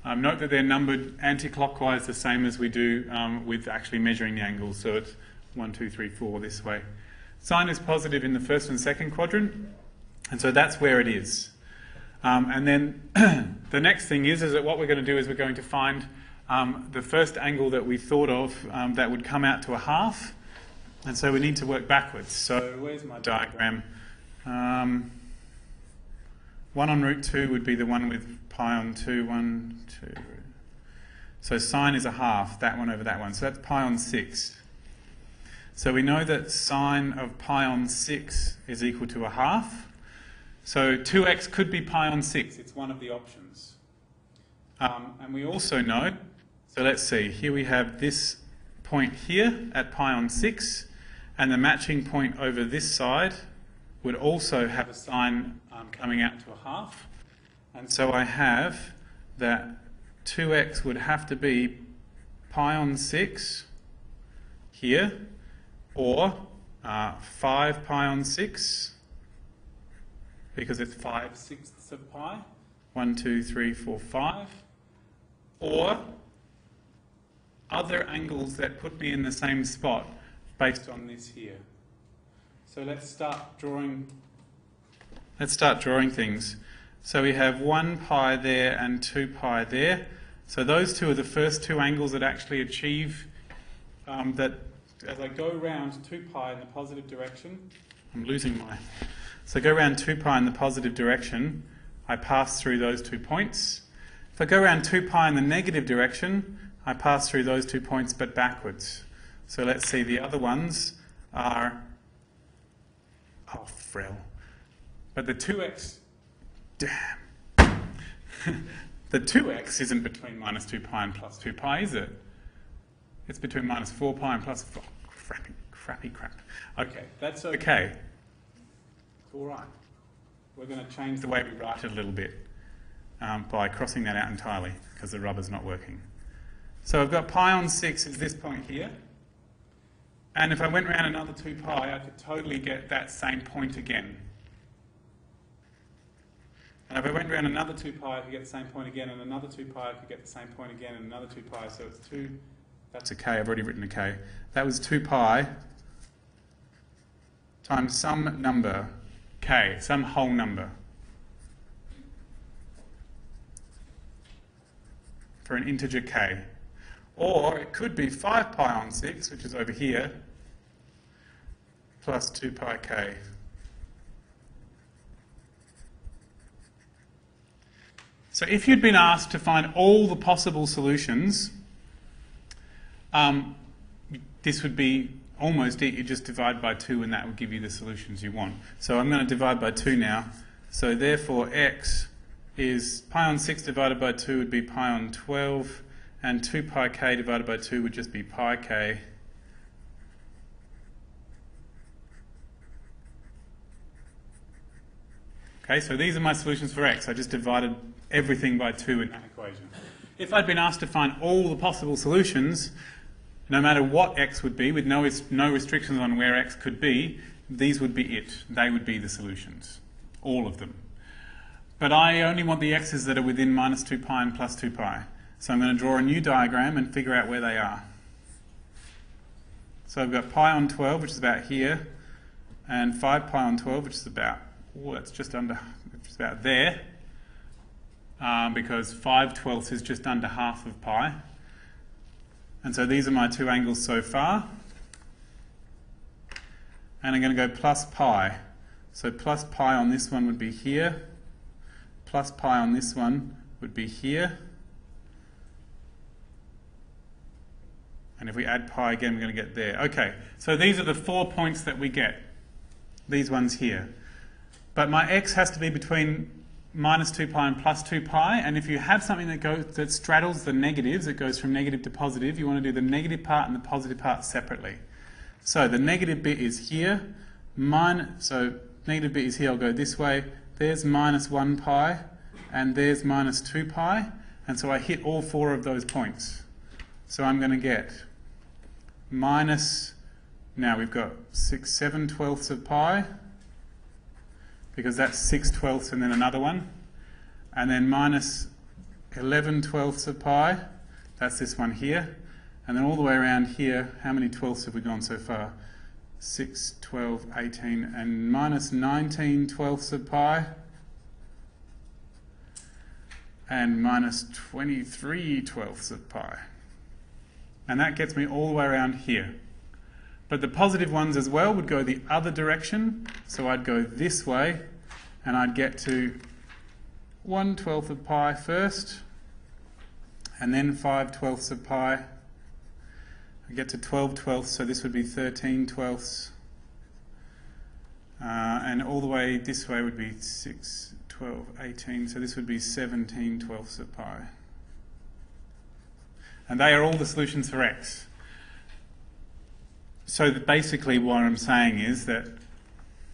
Note that they're numbered anti-clockwise, the same as we do with actually measuring the angles. So it's 1, 2, 3, 4 this way. Sine is positive in the first and second quadrant, and so that's where it is. And then the next thing is that what we're going to do is we're going to find the first angle that we thought of that would come out to a half, and so we need to work backwards. So where's my diagram? 1 on root 2 would be the one with pi on 2, 1, 2. So sine is a half, that one over that one. So that's pi on 6. So we know that sine of pi on 6 is equal to a half. So 2x could be pi on 6. It's one of the options. And we also know, so let's see, here we have this point here at pi on 6, and the matching point over this side would also have a sine coming out to a half. And so I have that 2x would have to be pi on 6 here, or 5 pi on 6, because it's 5/6 of pi. 1, 2, 3, 4, 5. Or other angles that put me in the same spot based on this here. So let's start drawing things. So we have 1 pi there and 2 pi there. So those two are the first two angles that actually achieve that. As I go around 2 pi in the positive direction, so I go around 2 pi in the positive direction, I pass through those 2 points. If I go around 2 pi in the negative direction, I pass through those 2 points but backwards. So let's see, the other ones are, oh, frill. But the 2x, damn. The 2x isn't between minus 2 pi and plus 2 pi, is it? It's between minus 4 pi and plus 4. Crappy crap. Okay, that's okay. It's all right. We're going to change the way we write it a little bit by crossing that out entirely because the rubber's not working. So I've got pi on 6 is this point here. And if I went around another 2 pi, I could totally get that same point again. And if I went around another 2 pi, I could get the same point again, and another 2 pi, I could get the same point again, and another 2 pi. So it's 2, that's a k, I've already written a k. That was 2 pi times some number, k, some whole number, for an integer k. Or it could be 5 pi on 6, which is over here, plus 2 pi k. So if you'd been asked to find all the possible solutions, this would be almost it. You just divide by 2 and that will give you the solutions you want. So I'm going to divide by 2 now. So therefore x is pi on 6 divided by 2 would be pi on 12, and 2 pi k divided by 2 would just be pi k. Okay, so these are my solutions for x. I just divided everything by 2 in that equation. If I'd been asked to find all the possible solutions, no matter what x would be, with no restrictions on where x could be, these would be it. They would be the solutions, all of them. But I only want the x's that are within minus 2 pi and plus 2 pi. So I'm going to draw a new diagram and figure out where they are. So I've got pi on 12, which is about here, and 5 pi on 12, which is about, that's just about there, because 5/12 is just under half of pi. And so these are my two angles so far. And I'm going to go plus pi. So plus pi on this one would be here. Plus pi on this one would be here. And if we add pi again, we're going to get there. Okay, so these are the 4 points that we get. These ones here. But my x has to be between minus 2 pi and plus 2 pi. And if you have something that straddles the negatives, it goes from negative to positive, you want to do the negative part and the positive part separately. So the negative bit is here. So negative bit is here, I'll go this way. There's minus 1 pi, and there's minus 2 pi. And so I hit all 4 of those points. So I'm going to get minus, now we've got 7/12 of pi, because that's 6/12 and then another one. And then minus 11/12 of pi, that's this one here. And then all the way around here, how many 12ths have we gone so far? 6, 12, 18, and minus 19/12 of pi. And minus 23/12 of pi. And that gets me all the way around here. But the positive ones as well would go the other direction. So I'd go this way, and I'd get to 1/12 of pi first, and then 5/12 of pi. I get to 12/12, so this would be 13/12. And all the way this way would be 6, 12, 18, so this would be 17/12 of pi. And they are all the solutions for x. So basically what I'm saying is that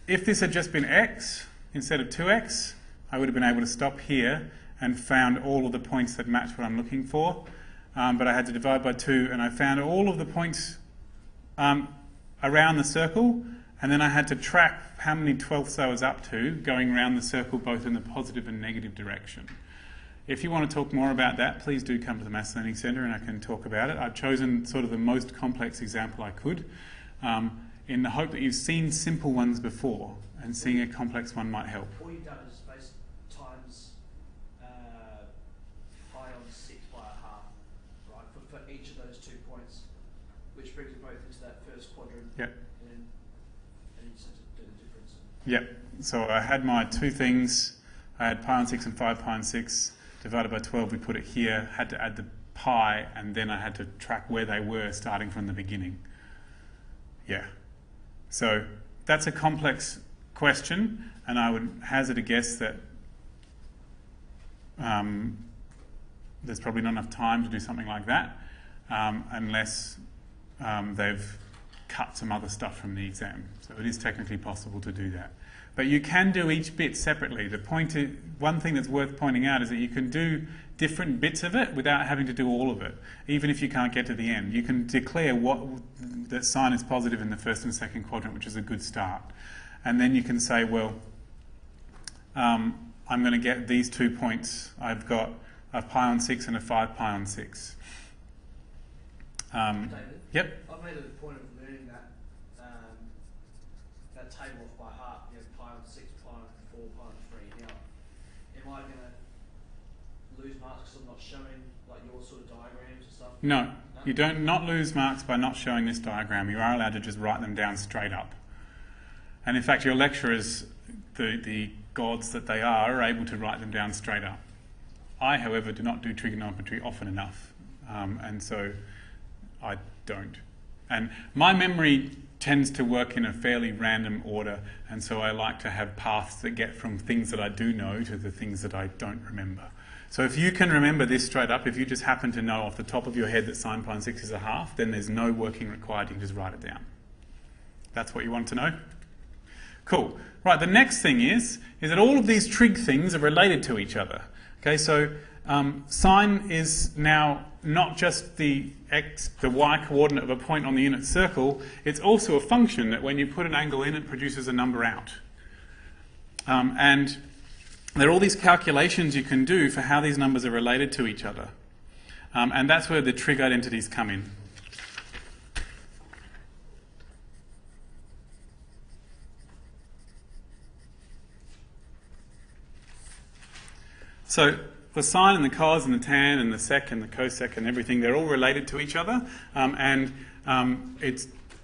if this had just been x instead of 2x, I would have been able to stop here and found all of the points that match what I'm looking for. But I had to divide by 2, and I found all of the points around the circle, and then I had to track how many 12ths I was up to going around the circle both in the positive and negative direction. If you want to talk more about that, please do come to the Maths Learning Centre and I can talk about it. I've chosen sort of the most complex example I could, in the hope that you've seen simple ones before, and seeing a complex one might help. All you've done is base times pi on 6 by a half, right, for each of those 2 points, which brings them both into that first quadrant. Yep. And you just have to do the difference. Yep. So I had my two things. I had pi on 6 and 5 pi on 6. Divided by 12, we put it here, had to add the pi, and then I had to track where they were starting from the beginning. Yeah. So that's a complex question, and I would hazard a guess that there's probably not enough time to do something like that, unless they've cut some other stuff from the exam. So it is technically possible to do that. But you can do each bit separately. The point is, one thing that's worth pointing out is that you can do different bits of it without having to do all of it, even if you can't get to the end. You can declare that sign is positive in the first and second quadrant, which is a good start. And then you can say, well, I'm going to get these 2 points. I've got a pi on 6 and a 5 pi on 6. David? Yep. I've made a point of learning that that table off by heart. You have pi on 6, pi on 4, pi on 3. Now, am I going to lose marks because I'm not showing like your sort of diagrams and stuff? No, you don't not lose marks by not showing this diagram. You are allowed to just write them down straight up. And in fact, your lecturers, the gods that they are able to write them down straight up. I, however, do not do trigonometry often enough, and so I don't. And my memory tends to work in a fairly random order, and so I like to have paths that get from things that I do know to the things that I don't remember. So if you can remember this straight up, if you just happen to know off the top of your head that sine pi on 6 is a half, then there's no working required, you can just write it down. That's what you want to know? Cool. Right, the next thing is that all of these trig things are related to each other. Okay, so sine is now not just the y coordinate of a point on the unit circle, it's also a function that when you put an angle in, it produces a number out. And there are all these calculations you can do for how these numbers are related to each other. And that's where the trig identities come in. So the sine and the cos and the tan and the sec and the cosec and everything, they're all related to each other.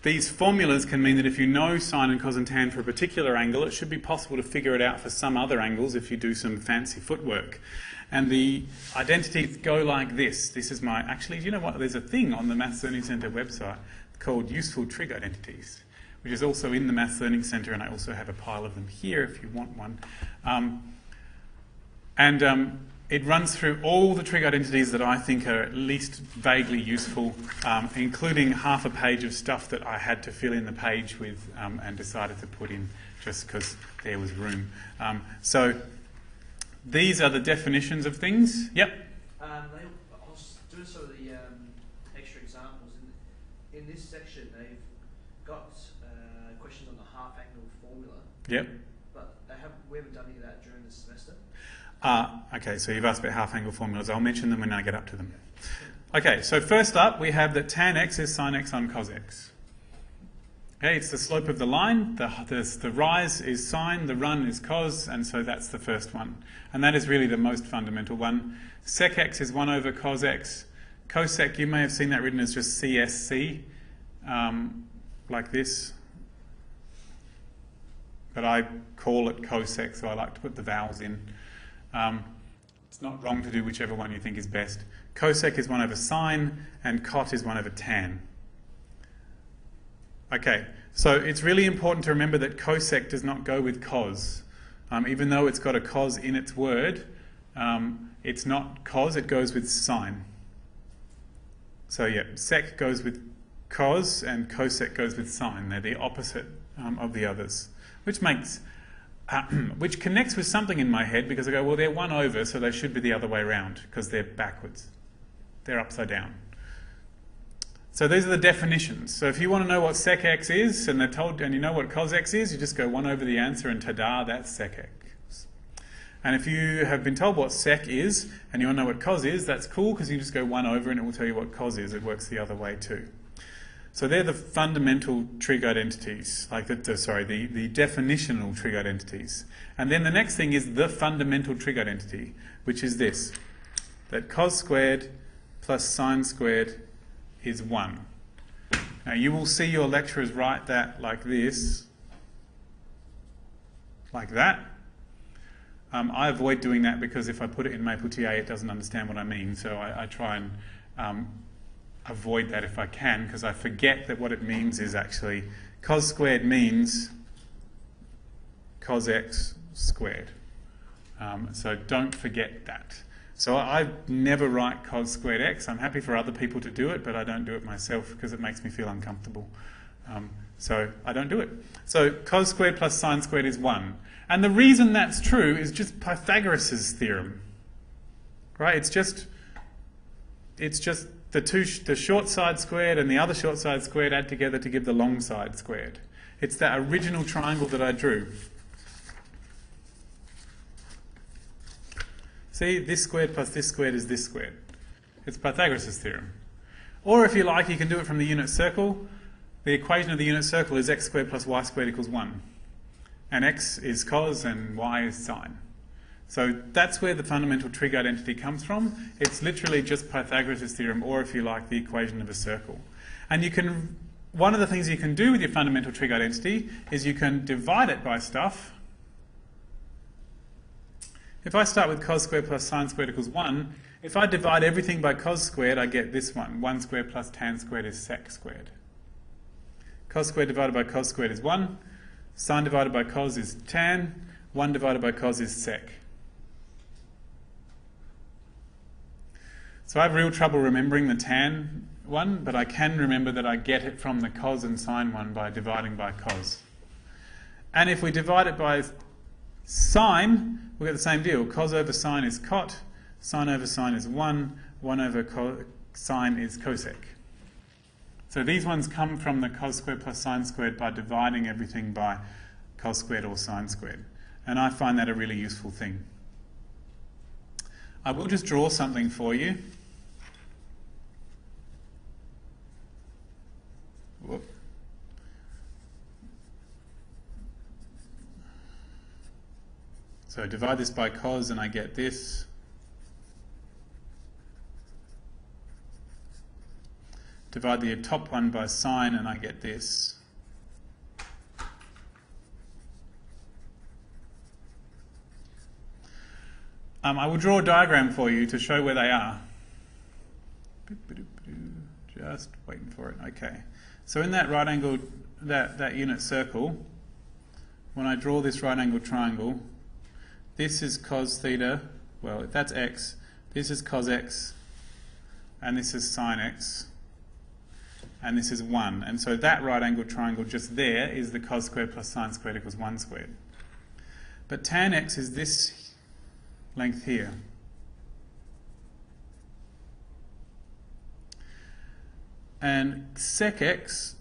These formulas can mean that if you know sine and cos and tan for a particular angle, it should be possible to figure it out for some other angles if you do some fancy footwork. And the identities go like this. This is my, actually, you know what? There's a thing on the Maths Learning Centre website called Useful Trig Identities, which is also in the Maths Learning Centre, and I also have a pile of them here if you want one. It runs through all the trig identities that I think are at least vaguely useful, including half a page of stuff that I had to fill in the page with and decided to put in just because there was room. So these are the definitions of things. Yep? I was doing some of the extra examples. In this section, they've got questions on the half-angle formula. Yep. But we haven't done any of that during the semester. Okay, so you've asked about half-angle formulas. I'll mention them when I get up to them. Okay, so first up, we have that tan x is sine x on cos x. Okay, it's the slope of the line. The rise is sine, the run is cos, and so that's the first one. And that is really the most fundamental one. Sec x is 1 over cos x. Cosec, you may have seen that written as just CSC, like this. But I call it cosec, so I like to put the vowels in. It's not wrong to do whichever one you think is best. Cosec is 1 over sine, and cot is 1 over tan. Okay, so it's really important to remember that cosec does not go with cos. Even though it's got a cos in its word, it's not cos, it goes with sine. So yeah, sec goes with cos, and cosec goes with sine. They're the opposite of the others, which makes... which connects with something in my head because I go, well, they're 1 over, so they should be the other way around because they're backwards. They're upside down. So these are the definitions. So if you want to know what sec x is and you know what cos x is, you just go 1 over the answer and ta-da, that's sec x. And if you have been told what sec is and you want to know what cos is, that's cool because you just go 1 over and it will tell you what cos is. It works the other way too. So they're the fundamental trig identities, like the definitional trig identities. And then the next thing is the fundamental trig identity, which is this, that cos squared plus sine squared is 1. Now you will see your lecturers write that like this, like that. I avoid doing that because if I put it in Maple TA, it doesn't understand what I mean, so I try and avoid that if I can, because I forget that what it means is actually cos squared means cos x squared. So don't forget that. So I never write cos squared x. I'm happy for other people to do it, but I don't do it myself because it makes me feel uncomfortable. So I don't do it. So cos squared plus sine squared is 1. And the reason that's true is just Pythagoras' theorem. Right? It's just the short side squared and the other short side squared add together to give the long side squared. It's that original triangle that I drew. See, this squared plus this squared is this squared. It's Pythagoras' theorem. Or if you like, you can do it from the unit circle. The equation of the unit circle is x squared plus y squared equals 1. And x is cos and y is sine. So that's where the fundamental trig identity comes from. It's literally just Pythagoras' theorem, or if you like, the equation of a circle. And you can, one of the things you can do with your fundamental trig identity is you can divide it by stuff. If I start with cos squared plus sine squared equals 1, if I divide everything by cos squared, I get this one. 1 squared plus tan squared is sec squared. Cos squared divided by cos squared is 1. Sine divided by cos is tan. 1 divided by cos is sec. So I have real trouble remembering the tan one, but I can remember that I get it from the cos and sine one by dividing by cos. And if we divide it by sine, we get the same deal. Cos over sine is cot. Sine over sine is 1. 1 over sine is cosec. So these ones come from the cos squared plus sine squared by dividing everything by cos squared or sine squared. And I find that a really useful thing. I will just draw something for you. Whoop. So divide this by cos and I get this. Divide the top one by sine and I get this. I will draw a diagram for you to show where they are. Just waiting for it. Okay. So in that right angle, that unit circle, when I draw this right angle triangle, this is cos theta. Well, that's x. This is cos x. And this is sine x. And this is 1. And so that right angle triangle just there is the cos squared plus sine squared equals 1 squared. But tan x is this length here. And sec x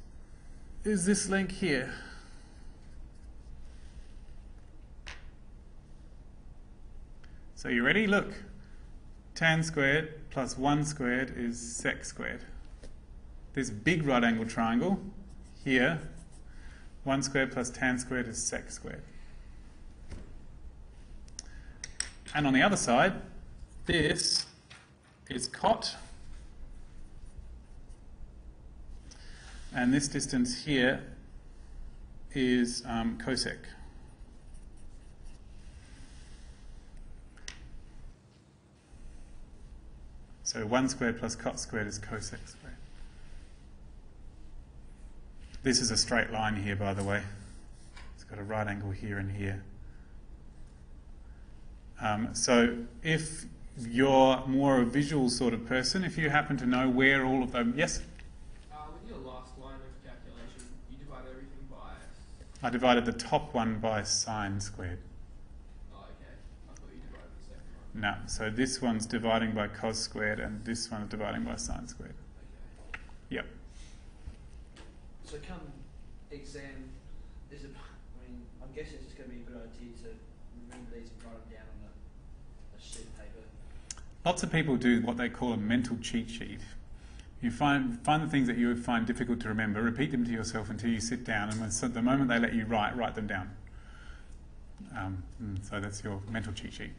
is this length here. So you ready? Look. Tan squared plus 1 squared is sec squared. This big right angle triangle here, 1 squared plus tan squared is sec squared. And on the other side, this is cot. And this distance here is cosec. So 1 squared plus cot squared is cosec squared. This is a straight line here, by the way. It's got a right angle here and here. So if you're more a visual sort of person, if you happen to know where all of them... Yes? With your last line of calculation, you divide everything by... I divided the top one by sine squared. Oh, okay. I thought you divided the second one. No, so this one's dividing by cos squared and this one's dividing by sine squared. Okay. Yep. So come exam, I'm guessing it's just going to be a good idea to remember these and write them down on a sheet of paper. Lots of people do what they call a mental cheat sheet. You find the things that you would find difficult to remember, repeat them to yourself until you sit down, and the moment they let you write them down. So that's your mental cheat sheet.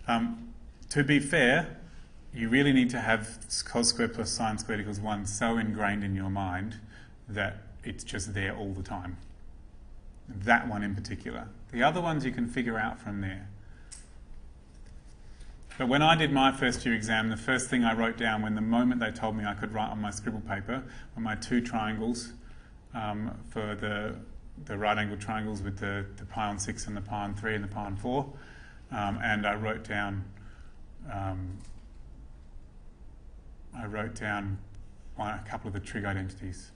To be fair, you really need to have cos squared plus sine squared equals 1 so ingrained in your mind that it's just there all the time. That one in particular. The other ones you can figure out from there. But when I did my first year exam, the first thing I wrote down when the moment they told me I could write on my scribble paper were my 2 triangles for the right angle triangles with the pi on 6 and the pi on 3 and the pi on 4. And I wrote down a couple of the trig identities.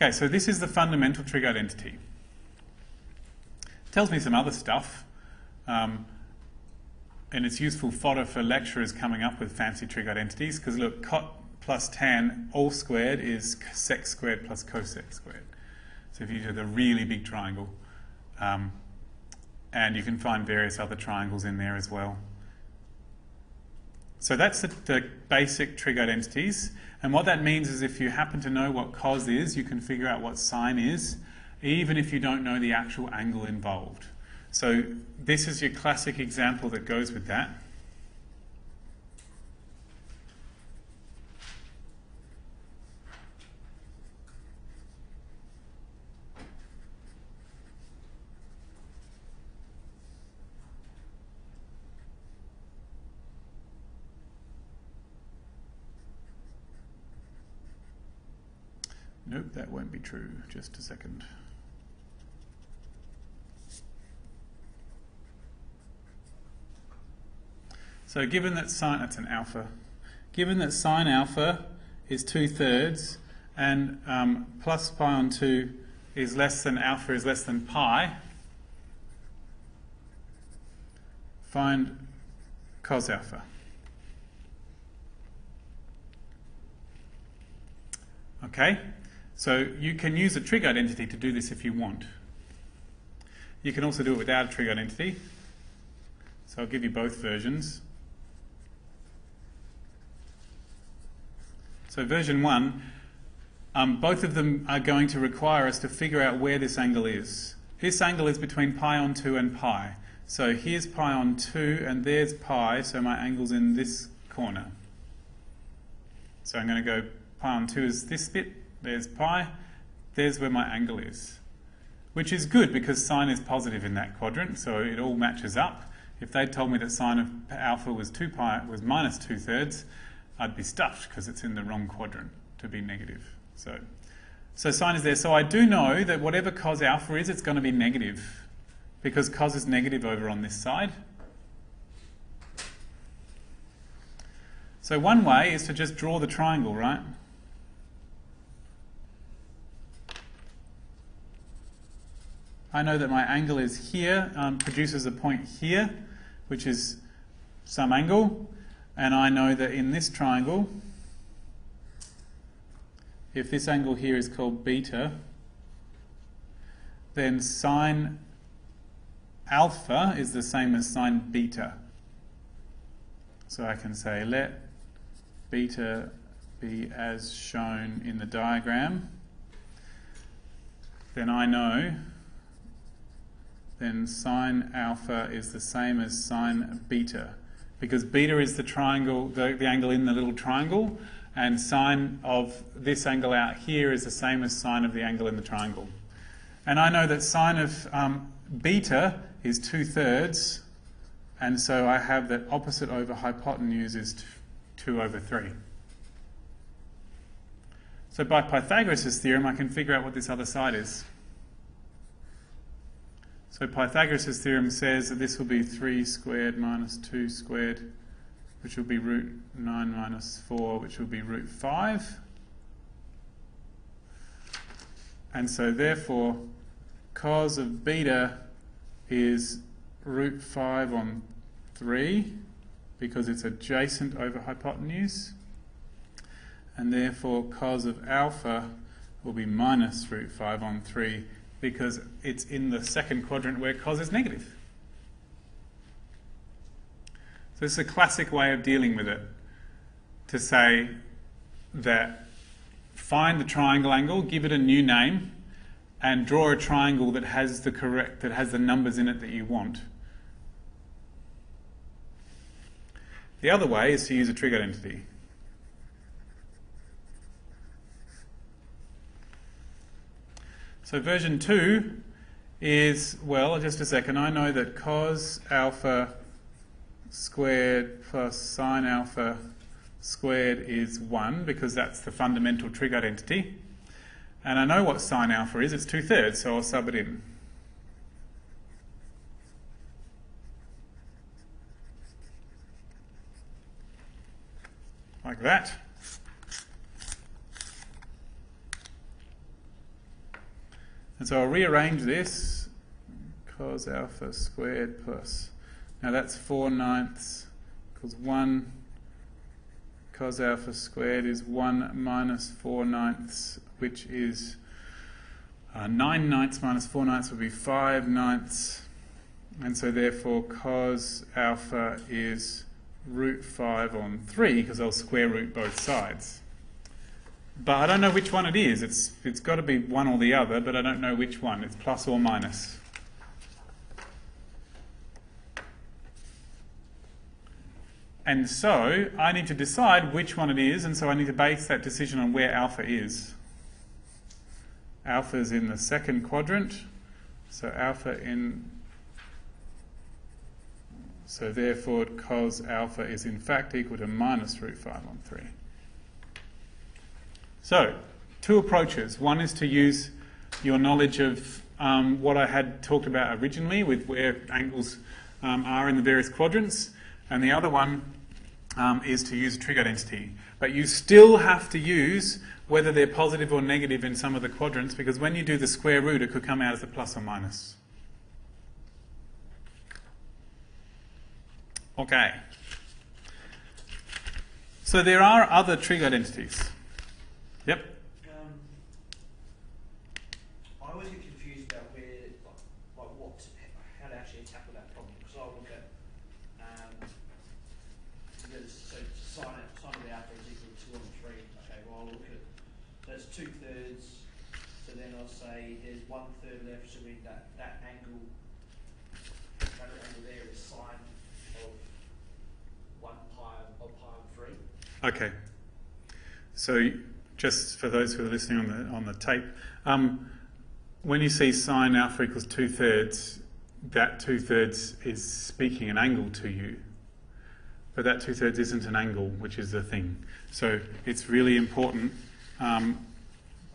Okay, so this is the fundamental trig identity. It tells me some other stuff, and it's useful fodder for lecturers coming up with fancy trig identities, because look, cot plus tan all squared is sec squared plus cosec squared. So if you do the really big triangle, and you can find various other triangles in there as well. So that's the basic trig identities. And what that means is if you happen to know what cos is, you can figure out what sine is, even if you don't know the actual angle involved. So this is your classic example that goes with that. Nope, that won't be true. Just a second. So given that sine, that's an alpha. Given that sine alpha is 2/3 and plus pi on 2 is less than alpha is less than pi, find cos alpha. Okay? So you can use a trig identity to do this if you want. You can also do it without a trig identity. So I'll give you both versions. So version 1, both of them are going to require us to figure out where this angle is. This angle is between pi on 2 and pi. So here's pi on 2 and there's pi, so my angle's in this corner. So I'm going to go pi on 2 is this bit. There's pi, there's where my angle is. Which is good because sine is positive in that quadrant, so it all matches up. If they told me that sine of alpha was 2 pi, was minus 2/3, I'd be stuffed because it's in the wrong quadrant to be negative. So sine is there. So I do know that whatever cos alpha is, it's going to be negative because cos is negative over on this side. So one way is to just draw the triangle, right? I know that my angle is here, produces a point here, which is some angle. And I know that in this triangle, if this angle here is called beta, then sine alpha is the same as sine beta. So I can say let beta be as shown in the diagram. Then I know then sine alpha is the same as sine beta, because beta is the triangle, the angle in the little triangle, and sine of this angle out here is the same as sine of the angle in the triangle. And I know that sine of beta is 2/3, and so I have that opposite over hypotenuse is 2/3. So by Pythagoras' theorem, I can figure out what this other side is. So Pythagoras' theorem says that this will be 3 squared minus 2 squared, which will be root 9 minus 4, which will be root 5. And so therefore, cos of beta is root 5 on 3, because it's adjacent over hypotenuse. And therefore, cos of alpha will be minus root 5 on 3, because it's in the second quadrant where cos is negative. So this is a classic way of dealing with it, to say that find the triangle angle, give it a new name, and draw a triangle that has the numbers in it that you want. The other way is to use a trig identity. So version 2 is, well, just a second, I know that cos alpha squared plus sine alpha squared is 1, because that's the fundamental trig identity. And I know what sine alpha is, it's 2/3, so I'll sub it in. Like that. And so I'll rearrange this, cos alpha squared plus, now that's 4/9, because 1 cos alpha squared is 1 minus 4/9, which is 9/9 minus 4/9 would be 5/9. And so therefore cos alpha is root 5 on 3 because I'll square root both sides. But I don't know which one it is. It's got to be one or the other, but I don't know which one. It's plus or minus. And so I need to decide which one it is, and so I need to base that decision on where alpha is. Alpha is in the second quadrant, so therefore cos alpha is in fact equal to minus root 5 on 3. So, two approaches. One is to use your knowledge of what I had talked about originally with where angles are in the various quadrants, and the other one is to use trig identity. But you still have to use whether they're positive or negative in some of the quadrants, because when you do the square root, it could come out as a plus or minus. Okay. So there are other trig identities. Yep. I always get confused about where, how to actually tackle that problem. Because I'll look at, so sine of alpha is equal to 2 on 3. Okay, well I'll look at, so it's 2/3. So then I'll say there's 1/3 left, so that angle there is sine of 1 pi on 3. Okay. So just for those who are listening on the tape, when you see sine alpha equals 2/3, that 2/3 is speaking an angle to you. But that 2/3 isn't an angle, which is the thing. So it's really important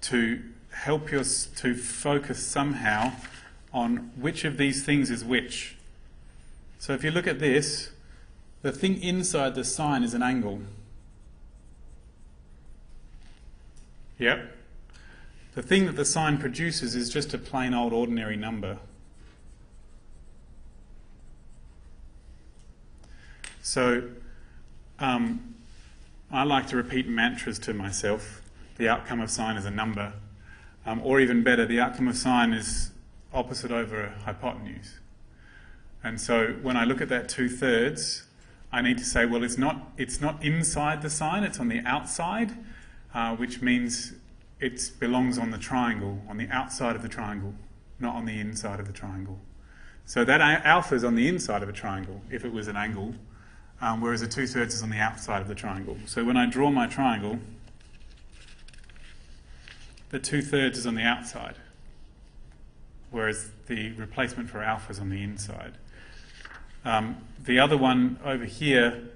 to help to focus somehow on which of these things is which. So if you look at this, the thing inside the sine is an angle. Yep. The thing that the sine produces is just a plain old ordinary number. So I like to repeat mantras to myself. The outcome of sine is a number. Or even better, the outcome of sine is opposite over a hypotenuse. And so when I look at that 2/3, I need to say, well, it's not inside the sine, it's on the outside, which means it belongs on the triangle, on the outside of the triangle, not on the inside of the triangle. So that alpha is on the inside of a triangle, if it was an angle, whereas a 2/3 is on the outside of the triangle. So when I draw my triangle, the 2/3 is on the outside, whereas the replacement for alpha is on the inside. The other one over here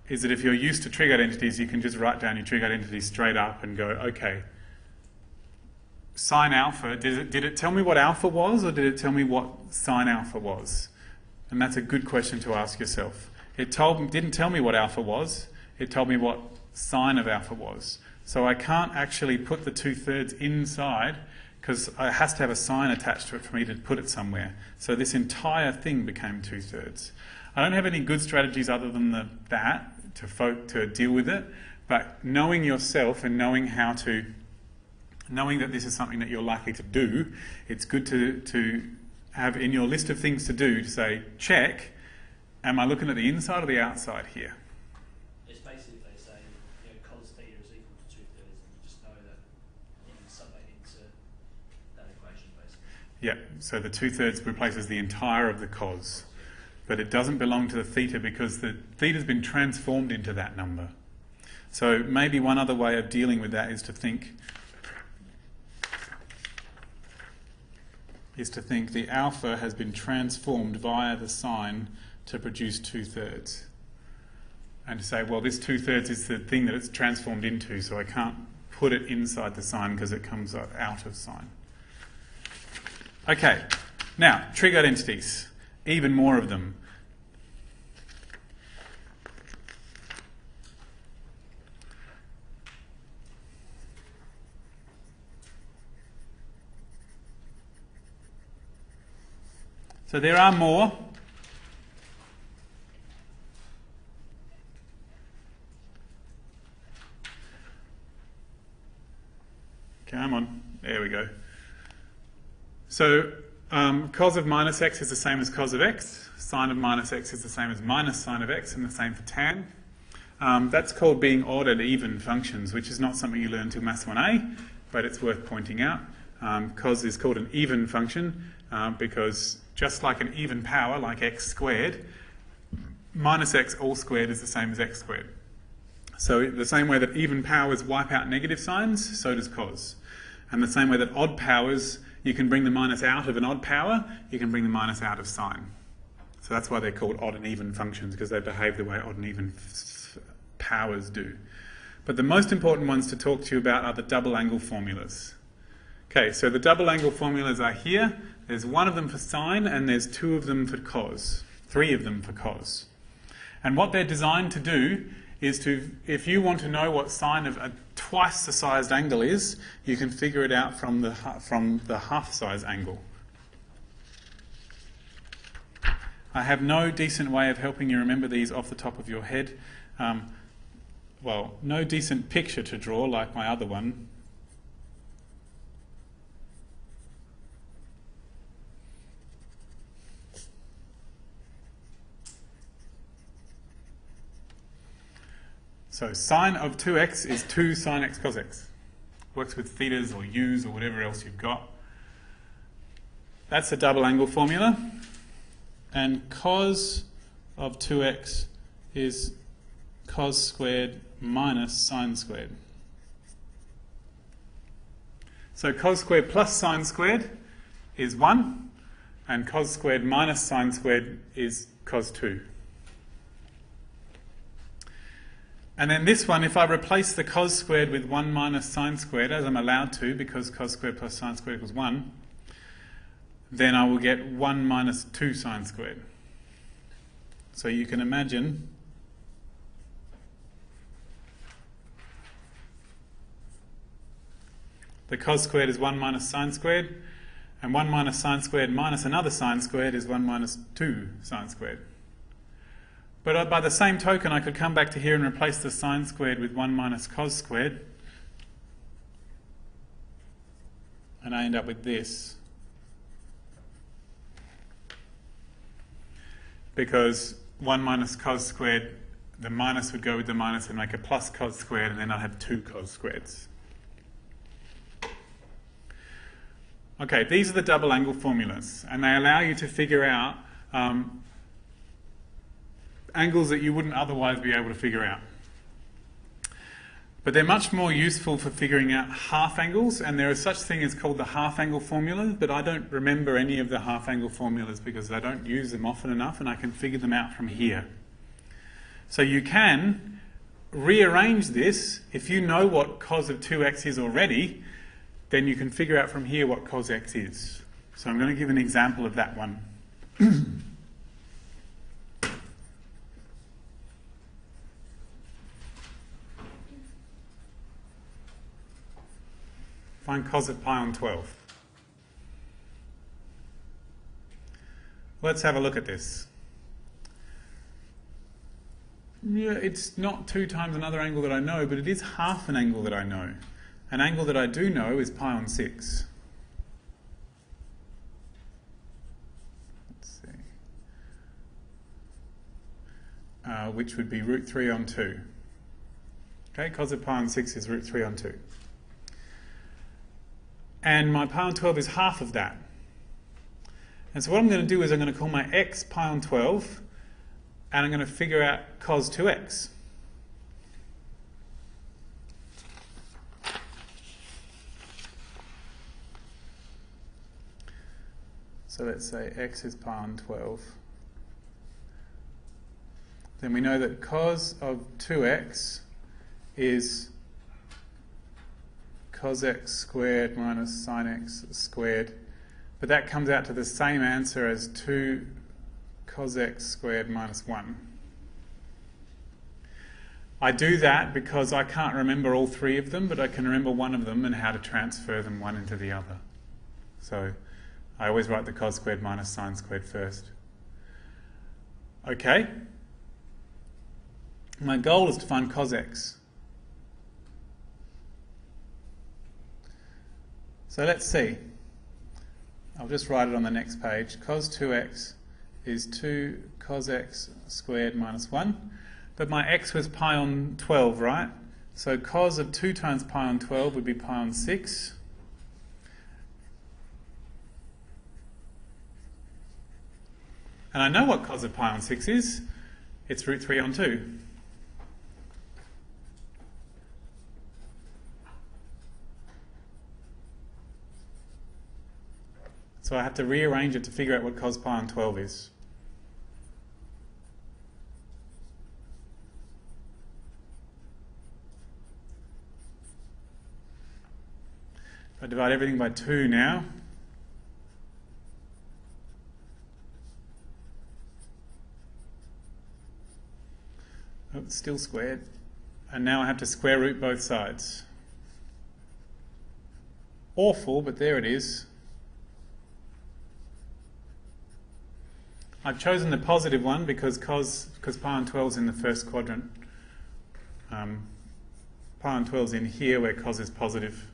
is that if you're used to trig identities, you can just write down your trig identity straight up and go, okay, sine alpha, did it tell me what alpha was, or did it tell me what sine alpha was? And that's a good question to ask yourself. It didn't tell me what alpha was, it told me what sine of alpha was. So I can't actually put the 2/3 inside, because it has to have a sign attached to it for me to put it somewhere. So this entire thing became 2/3. I don't have any good strategies other than that to deal with it, but knowing yourself and knowing that this is something that you're likely to do, it's good to have in your list of things to do to say, check, am I looking at the inside or the outside here? It's basically if they say, cos theta is equal to 2/3, and you just know that you can sub that into that equation basically. Yeah, so the 2/3 replaces the entire of the cos. But it doesn't belong to the theta because the theta's been transformed into that number. So maybe one other way of dealing with that is to think the alpha has been transformed via the sine to produce 2/3. And to say, well, this 2/3 is the thing that it's transformed into, so I can't put it inside the sine because it comes out of sine. Okay, now, trig identities. Even more of them. So there are more. Come on, there we go. So cos of minus x is the same as cos of x. Sine of minus x is the same as minus sine of x, and the same for tan. That's called being odd and even functions, which is not something you learn until Maths 1A, but it's worth pointing out. Cos is called an even function because just like an even power, like x squared, minus x all squared is the same as x squared. So the same way that even powers wipe out negative signs, so does cos. And the same way that odd powers, you can bring the minus out of an odd power, you can bring the minus out of sine. So that's why they're called odd and even functions, because they behave the way odd and even powers do. But the most important ones to talk to you about are the double angle formulas. Okay, so the double angle formulas are here. There's one of them for sine, and there's two of them for cos. Three of them for cos. And what they're designed to do is to, if you want to know what sine of a twice the sized angle is, you can figure it out from the half size angle. I have no decent way of helping you remember these off the top of your head. Well, no decent picture to draw like my other one. So sine of 2x is 2 sine x cos x. Works with thetas or u's or whatever else you've got. That's the double angle formula. And cos of 2x is cos squared minus sine squared. So cos squared plus sine squared is 1, and cos squared minus sine squared is cos 2. And then this one, if I replace the cos squared with 1 minus sine squared, as I'm allowed to, because cos squared plus sine squared equals 1, then I will get 1 minus 2 sine squared. So you can imagine the cos squared is 1 minus sine squared, and 1 minus sine squared minus another sine squared is 1 minus 2 sine squared. But by the same token, I could come back to here and replace the sine squared with 1 minus cos squared, and I end up with this. Because 1 minus cos squared, the minus would go with the minus and make a plus cos squared, and then I'd have 2 cos squareds. Okay, these are the double angle formulas, and they allow you to figure out angles that you wouldn't otherwise be able to figure out. But they're much more useful for figuring out half angles, and there is such thing as called the half angle formula, but I don't remember any of the half angle formulas because I don't use them often enough, and I can figure them out from here. So you can rearrange this. If you know what cos of 2x is already, then you can figure out from here what cos x is. So I'm going to give an example of that one. Find cos of pi on 12. Let's have a look at this. Yeah, it's not 2 times another angle that I know, but it is half an angle that I know. An angle that I do know is pi on 6. Let's see. Which would be root 3 on 2. Okay, cos of pi on 6 is root 3 on 2. And my pi on 12 is half of that. And so what I'm going to do is I'm going to call my x pi on 12, and I'm going to figure out cos 2x. So let's say x is pi on 12. Then we know that cos of 2x is cos x squared minus sine x squared. But that comes out to the same answer as 2 cos x squared minus 1. I do that because I can't remember all 3 of them, but I can remember one of them and how to transfer them one into the other. So I always write the cos squared minus sine squared first. Okay. My goal is to find cos x. So let's see. I'll just write it on the next page. Cos 2x is 2 cos x squared minus 1. But my x was pi on 12, right? So cos of 2 times pi on 12 would be pi on 6. And I know what cos of pi on 6 is. It's root 3 on 2. So I have to rearrange it to figure out what cos pi on 12 is. If I divide everything by 2 now, oh, it's still squared. And now I have to square root both sides. Awful, but there it is. I've chosen the positive one because pi on 12 is in the first quadrant. Pi on 12 is in here where cos is positive.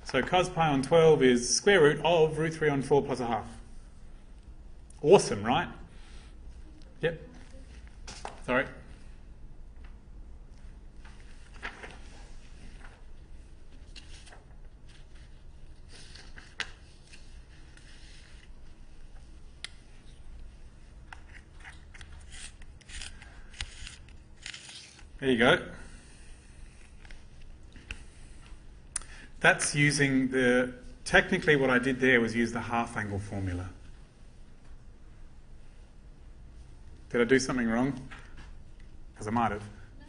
So cos pi on 12 is square root of root 3 on 4 plus a half. Awesome, right? Yep. Sorry. There you go. That's using the, technically what I did there was use the half angle formula. Did I do something wrong? Because I might have. No,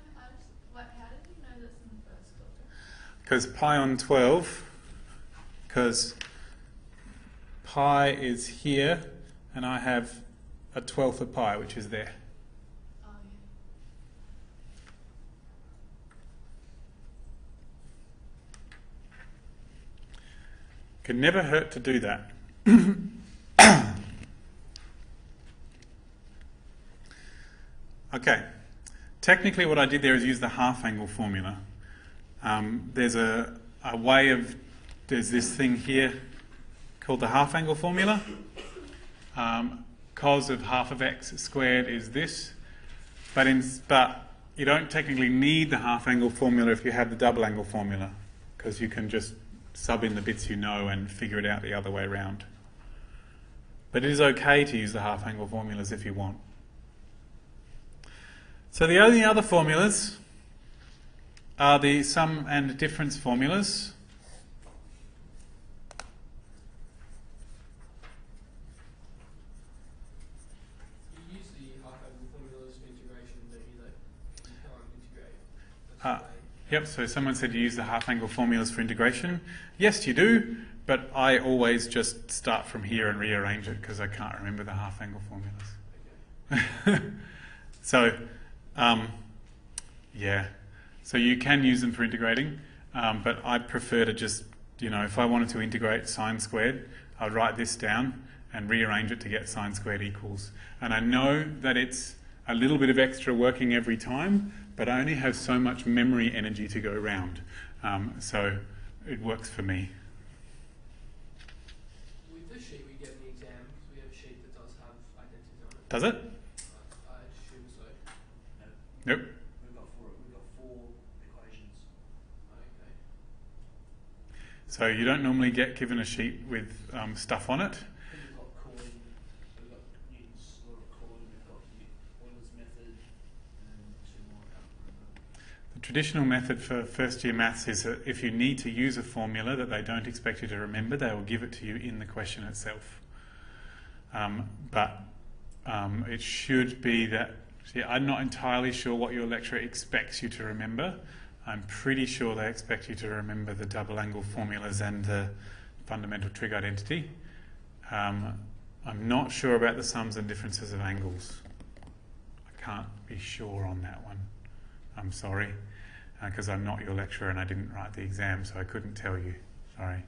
how did you know this in the first quadrant? Because pi on 12, because pi is here, and I have a 12th of pi, which is there. Oh, yeah. Can never hurt to do that. Okay, technically what I did there is use the half angle formula. There's a way of, there's this thing here called the half angle formula. Cos of half of x squared is this, but you don't technically need the half angle formula if you have the double angle formula, because you can just sub in the bits you know and figure it out the other way around. But it is okay to use the half angle formulas if you want. So the only other formulas are the sum and difference formulas. You use the half angle formulas for integration, but you can't integrate. That's Yep, so someone said you use the half angle formulas for integration. Yes, you do, but I always just start from here and rearrange it because I can't remember the half angle formulas. okay. So, yeah. So you can use them for integrating, but I prefer to just, if I wanted to integrate sine squared, I'd write this down and rearrange it to get sine squared equals. And I know that it's a little bit of extra working every time, but I only have so much memory energy to go around. So it works for me. With this sheet we get in the exam, we have a sheet that does have identities on it. Does it? I assume so. Nope. We've got four equations. Okay. So you don't normally get given a sheet with stuff on it. I think we've got Coin, we've got Newton's law of Coin, we've got Euler's method, and two more I can't remember. The traditional method for first year maths is that if you need to use a formula that they don't expect you to remember, they will give it to you in the question itself. But it should be that, see, I'm not entirely sure what your lecturer expects you to remember. I'm pretty sure they expect you to remember the double angle formulas and the fundamental trig identity. I'm not sure about the sums and differences of angles. I can't be sure on that one. I'm sorry, because I'm not your lecturer and I didn't write the exam, so I couldn't tell you. Sorry.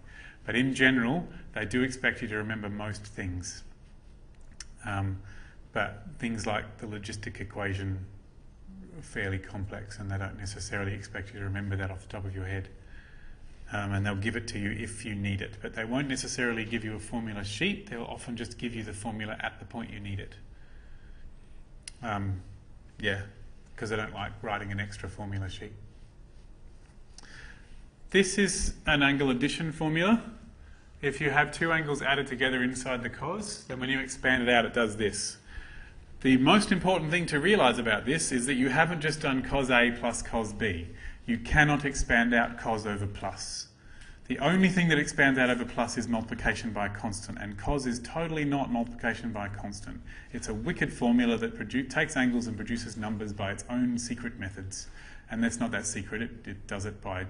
But in general, they do expect you to remember most things. But things like the logistic equation are fairly complex and they don't necessarily expect you to remember that off the top of your head. and they'll give it to you if you need it. But they won't necessarily give you a formula sheet. They'll often just give you the formula at the point you need it. Yeah, because I don't like writing an extra formula sheet. This is an angle addition formula. If you have two angles added together inside the cos, then when you expand it out, it does this. The most important thing to realise about this is that you haven't just done cos A plus cos B. You cannot expand out cos over plus. The only thing that expands out over plus is multiplication by a constant, and cos is totally not multiplication by a constant. It's a wicked formula that takes angles and produces numbers by its own secret methods. And that's not that secret. It does it by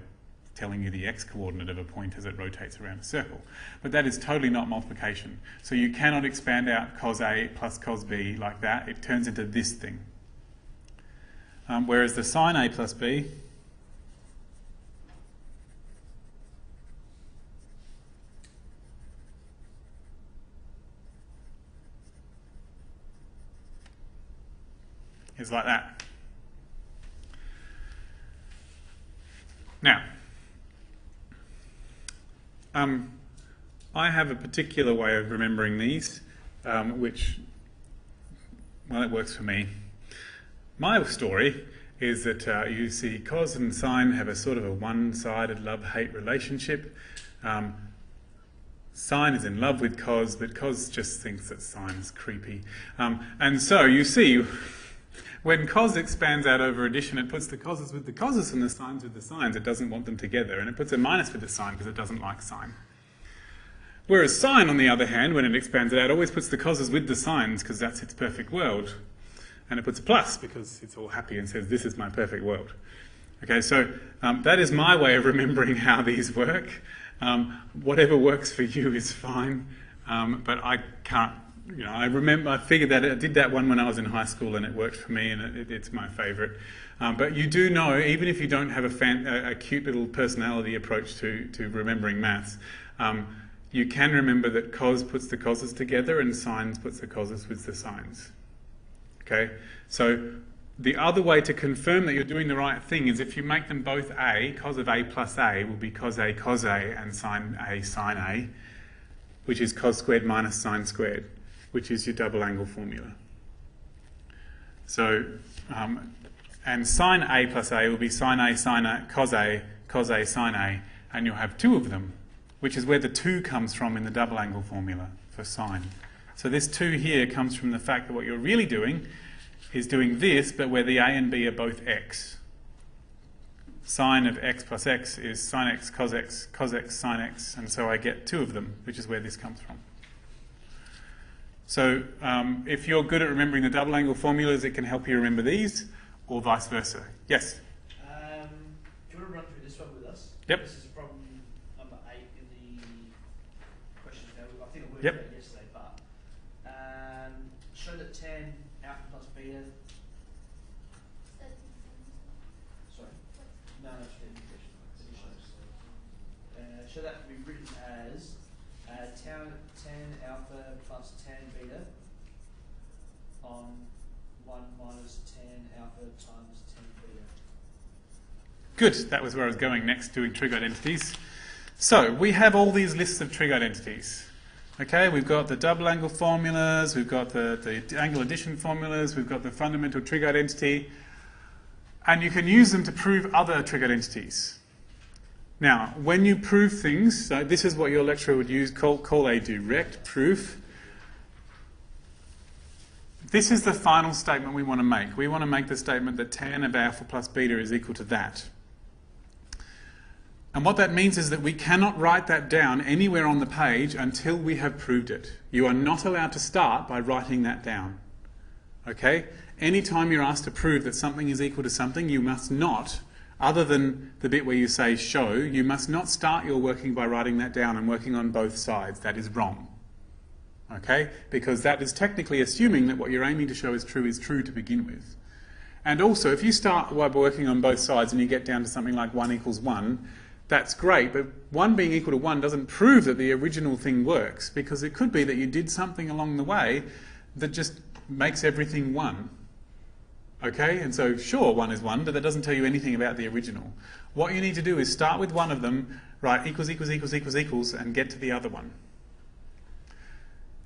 telling you the x-coordinate of a point as it rotates around a circle. But that is totally not multiplication. So you cannot expand out cos A plus cos B like that. It turns into this thing. Whereas the sine A plus B is like that. Now, I have a particular way of remembering these, which, well, it works for me. My story is that you see cos and sine have a sort of a one-sided love-hate relationship. Sine is in love with cos, but cos just thinks that sine is creepy. And so you see, when cos expands out over addition, it puts the coses with the coses and the sines with the sines. It doesn't want them together. And it puts a minus with the sine because it doesn't like sine. Whereas sine, on the other hand, when it expands it out, always puts the coses with the sines because that's its perfect world. And it puts a plus because it's all happy and says, this is my perfect world. Okay, so that is my way of remembering how these work. Whatever works for you is fine. But I can't. You know, I figured that I did that one when I was in high school and it worked for me, and it's my favourite. But you do know, even if you don't have a cute little personality approach to remembering maths, you can remember that cos puts the coses together and sines puts the coses with the sines. Okay? So the other way to confirm that you're doing the right thing is if you make them both A, cos of A plus A will be cos A and sine A sine A, which is cos squared minus sine squared, which is your double angle formula. So, and sine A plus A will be sine A, cos A, sine A, and you'll have two of them, which is where the 2 comes from in the double angle formula for sine. So this 2 here comes from the fact that what you're really doing is doing this, but where the A and B are both x. Sine of x plus x is sine x, cos x, sine x, and so I get 2 of them, which is where this comes from. So if you're good at remembering the double angle formulas, it can help you remember these, or vice versa. Yes? Do you want to run through this one with us? Yep. This is from number 8 in the question. I think I worked Yep. out yesterday, but show that tan alpha plus beta. Sorry. No, it's the question. Show that to be written as tan alpha plus tan beta on 1 minus tan alpha times tan beta. Good, that was where I was going next, doing trig identities. So, we have all these lists of trig identities. Okay, we've got the double angle formulas, we've got the angle addition formulas, we've got the fundamental trig identity, and you can use them to prove other trig identities. Now, when you prove things, so this is what your lecturer would use, call a direct proof. This is the final statement we want to make. We want to make the statement that tan of alpha plus beta is equal to that. And what that means is that we cannot write that down anywhere on the page until we have proved it. You are not allowed to start by writing that down. Okay? Anytime you're asked to prove that something is equal to something, you must not, other than the bit where you say show, you must not start your working by writing that down and working on both sides. That is wrong. Okay? Because that is technically assuming that what you're aiming to show is true to begin with. And also, if you start by working on both sides and you get down to something like 1 equals 1, that's great, but 1 being equal to 1 doesn't prove that the original thing works, because it could be that you did something along the way that just makes everything 1. Okay? And so, sure, 1 is 1, but that doesn't tell you anything about the original. What you need to do is start with one of them, write equals, and get to the other one.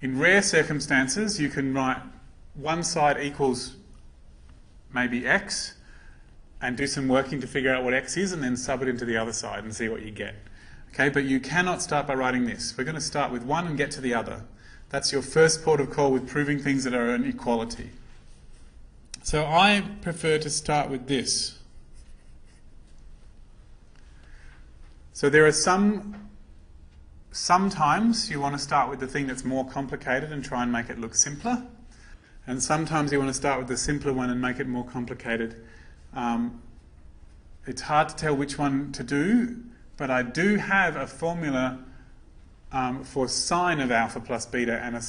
In rare circumstances, you can write one side equals maybe x, and do some working to figure out what x is, and then sub it into the other side and see what you get. Okay, but you cannot start by writing this. We're going to start with one and get to the other. That's your first port of call with proving things that are an equality. So I prefer to start with this. So there are sometimes you want to start with the thing that's more complicated and try and make it look simpler. And sometimes you want to start with the simpler one and make it more complicated. It's hard to tell which one to do, but I do have a formula for sine of alpha plus beta and a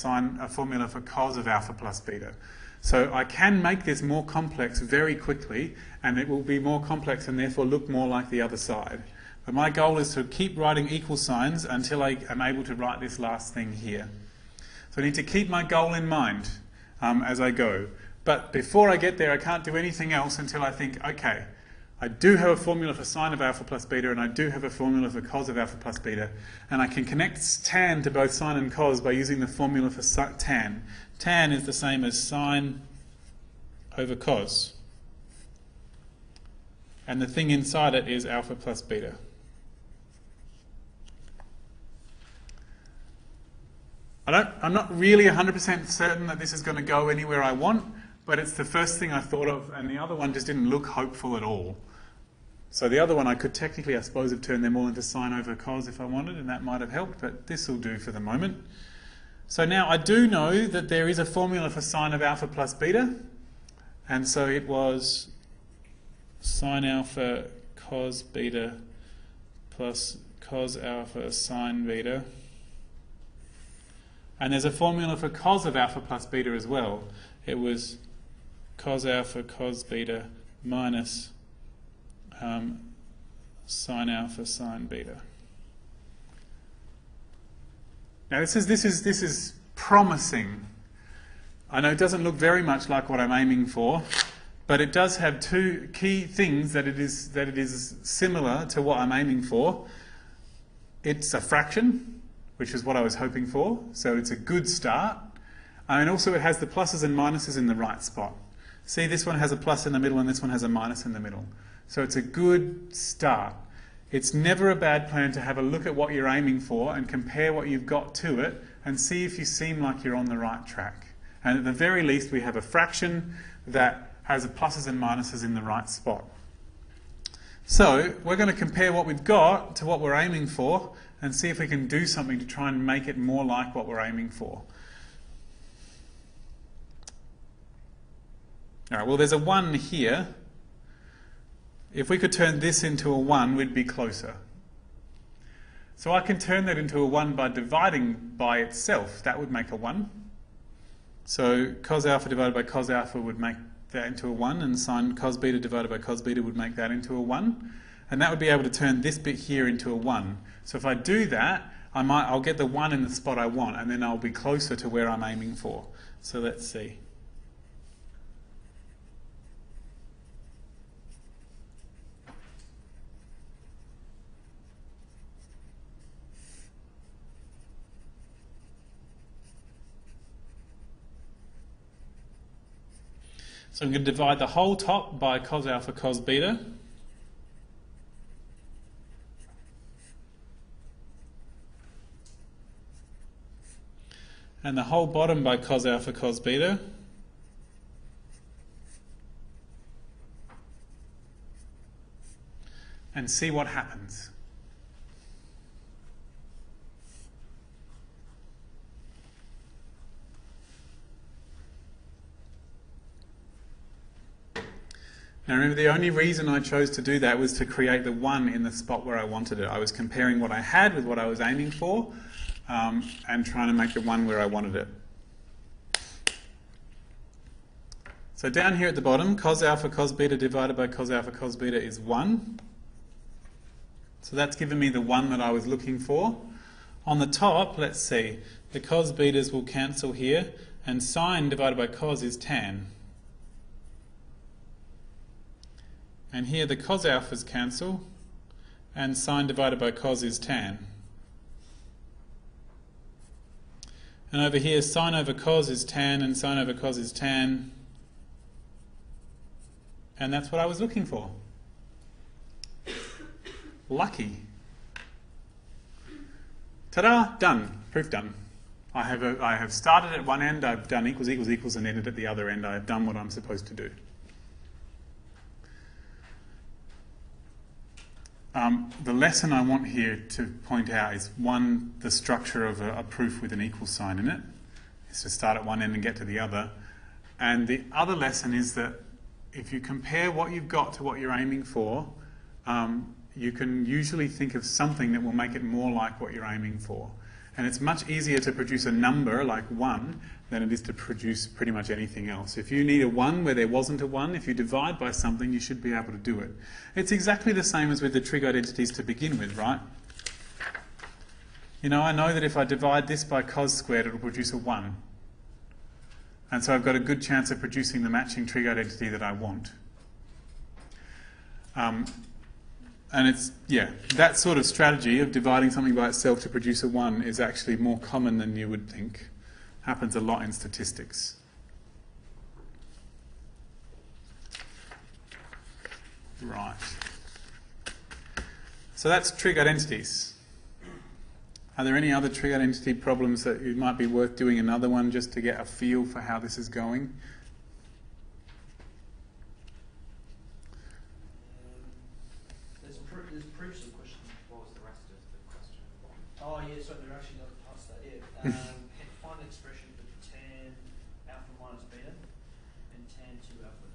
formula for cos of alpha plus beta. So I can make this more complex very quickly, and it will be more complex and therefore look more like the other side. But my goal is to keep writing equal signs until I am able to write this last thing here. So I need to keep my goal in mind as I go. But before I get there, I can't do anything else until I think, okay, I do have a formula for sine of alpha plus beta, and I do have a formula for cos of alpha plus beta. And I can connect tan to both sine and cos by using the formula for tan. Tan is the same as sine over cos. And the thing inside it is alpha plus beta. I'm not really 100% certain that this is going to go anywhere I want, but it's the first thing I thought of, and the other one just didn't look hopeful at all. So the other one I could technically, I suppose, have turned them all into sine over cos if I wanted, and that might have helped, but this will do for the moment. So now I do know that there is a formula for sine of alpha plus beta, and so it was sine alpha cos beta plus cos alpha sine beta. And there's a formula for cos of alpha plus beta as well. It was cos alpha cos beta minus sine alpha sine beta. Now this is promising. I know it doesn't look very much like what I'm aiming for, but it does have two key things that it is similar to what I'm aiming for. It's a fraction, which is what I was hoping for, so it's a good start. And also it has the pluses and minuses in the right spot. See, this one has a plus in the middle and this one has a minus in the middle. So it's a good start. It's never a bad plan to have a look at what you're aiming for and compare what you've got to it and see if you seem like you're on the right track. And at the very least, we have a fraction that has the pluses and minuses in the right spot. So we're going to compare what we've got to what we're aiming for and see if we can do something to try and make it more like what we're aiming for. All right, well, there's a 1 here. If we could turn this into a 1, we'd be closer. So I can turn that into a 1 by dividing by itself. That would make a 1. So cos alpha divided by cos alpha would make that into a 1, and sine cos beta divided by cos beta would make that into a 1. And that would be able to turn this bit here into a 1. So if I do that, I'll get the 1 in the spot I want, and then I'll be closer to where I'm aiming for. So let's see. So I'm going to divide the whole top by cos alpha cos beta. And the whole bottom by cos alpha cos beta. And see what happens. Now remember, the only reason I chose to do that was to create the 1 in the spot where I wanted it. I was comparing what I had with what I was aiming for, and trying to make the 1 where I wanted it. So down here at the bottom, cos alpha cos beta divided by cos alpha cos beta is 1. So that's given me the 1 that I was looking for. On the top, let's see, the cos betas will cancel here, and sine divided by cos is tan. And here the cos alphas cancel, and sine divided by cos is tan. And over here, sine over cos is tan, and sine over cos is tan. And that's what I was looking for. Lucky. Ta-da! Done. Proof done. I have started at one end, I've done equals equals equals, and ended at the other end. I have done what I'm supposed to do. The lesson I want here to point out is, one, the structure of a proof with an equal sign in it. It's to start at one end and get to the other. And the other lesson is that if you compare what you've got to what you're aiming for, you can usually think of something that will make it more like what you're aiming for. And it's much easier to produce a number like 1 than it is to produce pretty much anything else. If you need a 1 where there wasn't a 1, if you divide by something, you should be able to do it. It's exactly the same as with the trig identities to begin with, right? You know, I know that if I divide this by cos squared, it will produce a 1. And so I've got a good chance of producing the matching trig identity that I want. And it's, yeah, that sort of strategy of dividing something by itself to produce a 1 is actually more common than you would think. Happens a lot in statistics. Right. So that's trig identities. Are there any other trig identity problems that it might be worth doing another one just to get a feel for how this is going? There's proofs of questions. What was the rest of the question? Oh yeah, so they're actually not past that. Yeah. Find an expression for tan alpha minus beta and tan 2 alpha.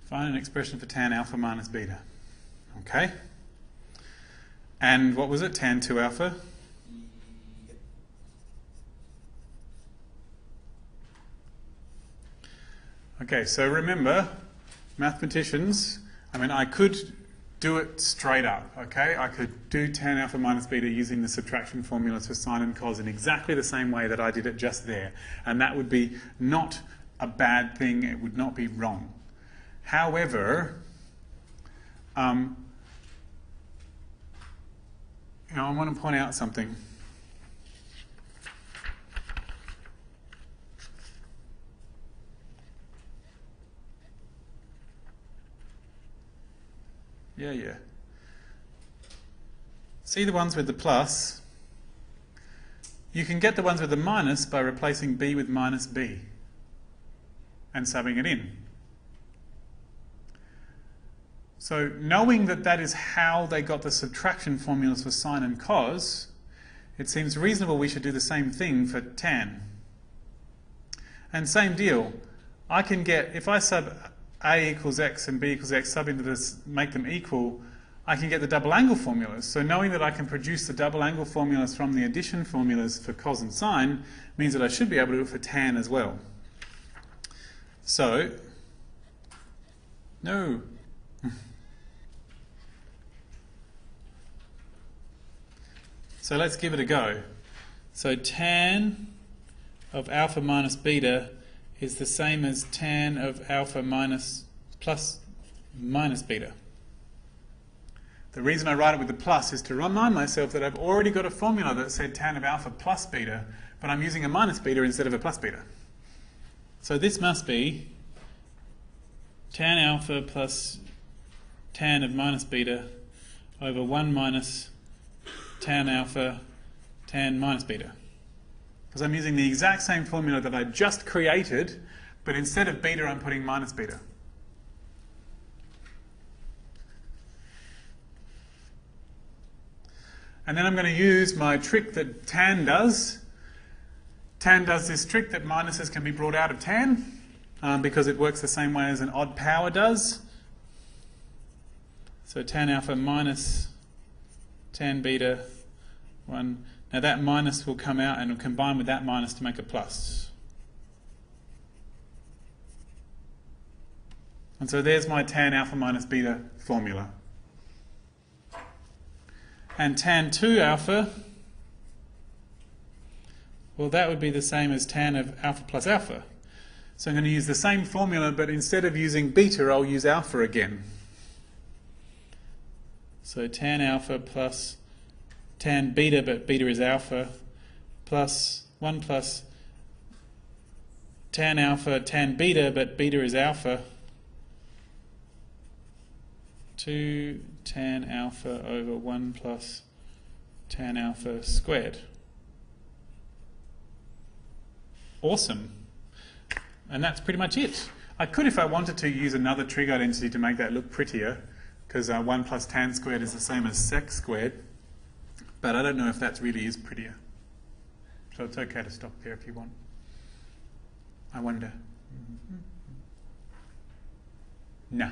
Find an expression for tan alpha minus beta. Okay. And what was it? Tan 2 alpha? Yep. Okay, so remember, mathematicians, I mean, I could do it straight up, okay? I could do tan alpha minus beta using the subtraction formulas for sine and cos in exactly the same way that I did it just there. And that would be not a bad thing, it would not be wrong. However, you know, I want to point out something. Yeah. See the ones with the plus? You can get the ones with the minus by replacing b with minus b and subbing it in. So knowing that that is how they got the subtraction formulas for sine and cos, it seems reasonable we should do the same thing for tan. And same deal, I can get, if I sub a equals x and b equals x, sub into this, make them equal, I can get the double angle formulas. So knowing that I can produce the double angle formulas from the addition formulas for cos and sine means that I should be able to do it for tan as well. So, no. So let's give it a go. So tan of alpha minus beta is the same as tan of alpha minus plus minus beta. The reason I write it with the plus is to remind myself that I've already got a formula that said tan of alpha plus beta, but I'm using a minus beta instead of a plus beta. So this must be tan alpha plus tan of minus beta over 1 minus tan alpha tan minus beta. Because I'm using the exact same formula that I just created, but instead of beta I'm putting minus beta. And then I'm going to use my trick that tan does. Tan does this trick that minuses can be brought out of tan because it works the same way as an odd power does. So tan alpha minus tan beta 1. Now that minus will come out and will combine with that minus to make a plus. And so there's my tan alpha minus beta formula. And tan 2 alpha Well, that would be the same as tan of alpha plus alpha. So I'm going to use the same formula, but instead of using beta, I'll use alpha again. So tan alpha plus tan beta, but beta is alpha, plus 1 plus tan alpha tan beta, but beta is alpha, 2 tan alpha over 1 plus tan alpha squared. Awesome. And that's pretty much it. I could, if I wanted to, use another trig identity to make that look prettier, because 1 plus tan squared is the same as sec squared, but I don't know if that really is prettier. So it's okay to stop there if you want. I wonder. No.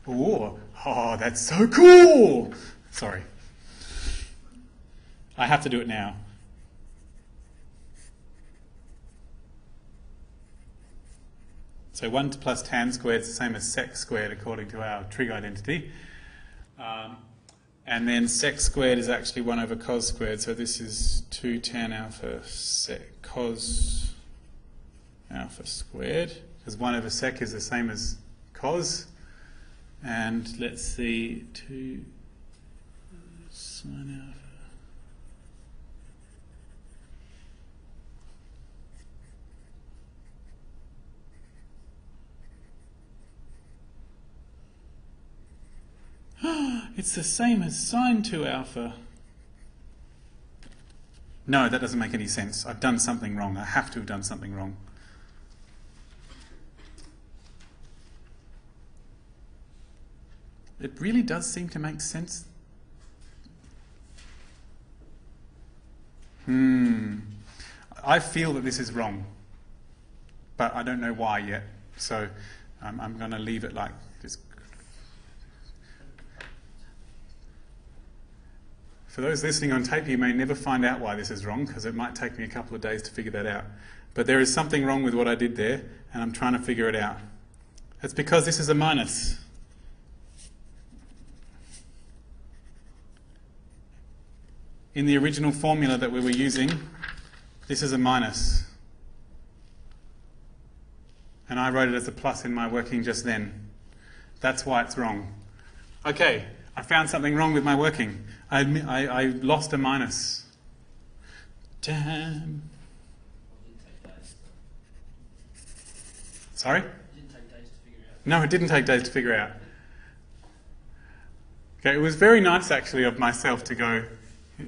Oh, that's so cool! Sorry. I have to do it now. So 1 plus tan squared is the same as sec squared according to our trig identity. And then sec squared is actually 1 over cos squared. So this is 2 tan alpha sec cos alpha squared. Because 1 over sec is the same as cos. And let's see, 2 sine alpha. It's the same as sine 2 alpha. No, that doesn't make any sense. I've done something wrong. I have to have done something wrong. It really does seem to make sense. I feel that this is wrong, but I don't know why yet. So I'm going to leave it like this. For those listening on tape, you may never find out why this is wrong, because it might take me a couple of days to figure that out. But there is something wrong with what I did there, and I'm trying to figure it out. It's because this is a minus. In the original formula that we were using, this is a minus. And I wrote it as a plus in my working just then. That's why it's wrong. Okay, I found something wrong with my working. I lost a minus. Damn. Sorry? It didn't take days to figure it out. No, it didn't take days to figure out. Okay, it was very nice actually of myself to go,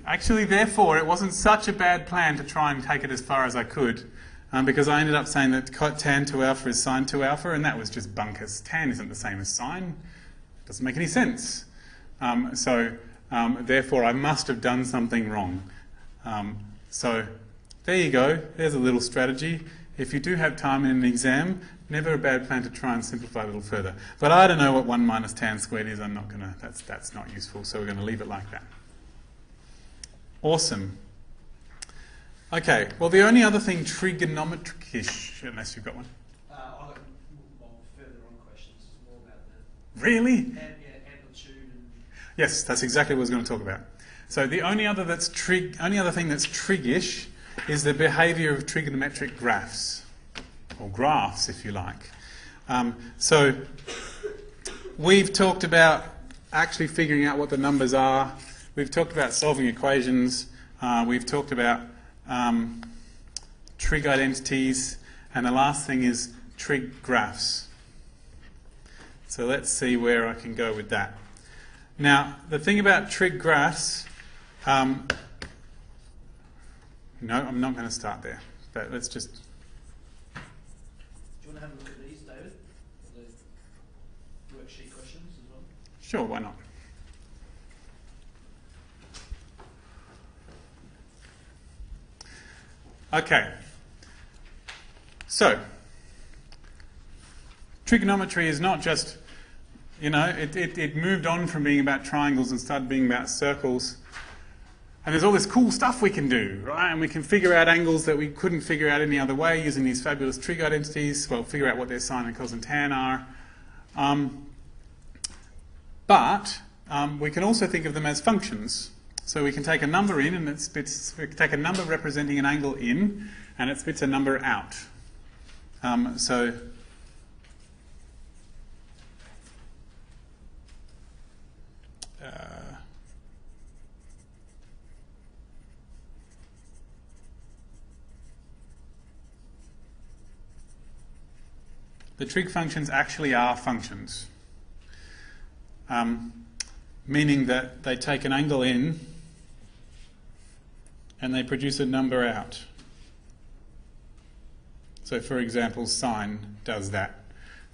actually therefore it wasn't such a bad plan to try and take it as far as I could, because I ended up saying that tan 2 alpha is sine 2 alpha, and that was just bunkers. Tan isn't the same as sine. It doesn't make any sense. Therefore I must have done something wrong. So there you go. There's a little strategy. If you do have time in an exam, never a bad plan to try and simplify a little further. But I don't know what 1 minus tan squared is. I'm not going to, that's not useful, so we're going to leave it like that. Awesome. Okay, well the only other thing trigonometric-ish, unless you've got one. I've got further on questions. It's more about the Really? amplitude and... Yes, that's exactly what I was going to talk about. So the only other thing that's trig-ish is the behaviour of trigonometric graphs, or graphs if you like. So we've talked about actually figuring out what the numbers are. We've talked about solving equations. We've talked about trig identities, and the last thing is trig graphs. So let's see where I can go with that. Now, the thing about trig graphs, no, I'm not going to start there. But let's just... Do you want to have a look at these, David? The worksheet questions as well? Sure, why not? Okay. So, trigonometry is not just, you know, it moved on from being about triangles and started being about circles. And there's all this cool stuff we can do, right? And we can figure out angles that we couldn't figure out any other way using these fabulous trig identities. Well, figure out what their sine and cos and tan are. But we can also think of them as functions. So we can take a number in and it spits, we can take a number representing an angle in and it spits a number out. The trig functions actually are functions, meaning that they take an angle in and they produce a number out. So for example, sine does that.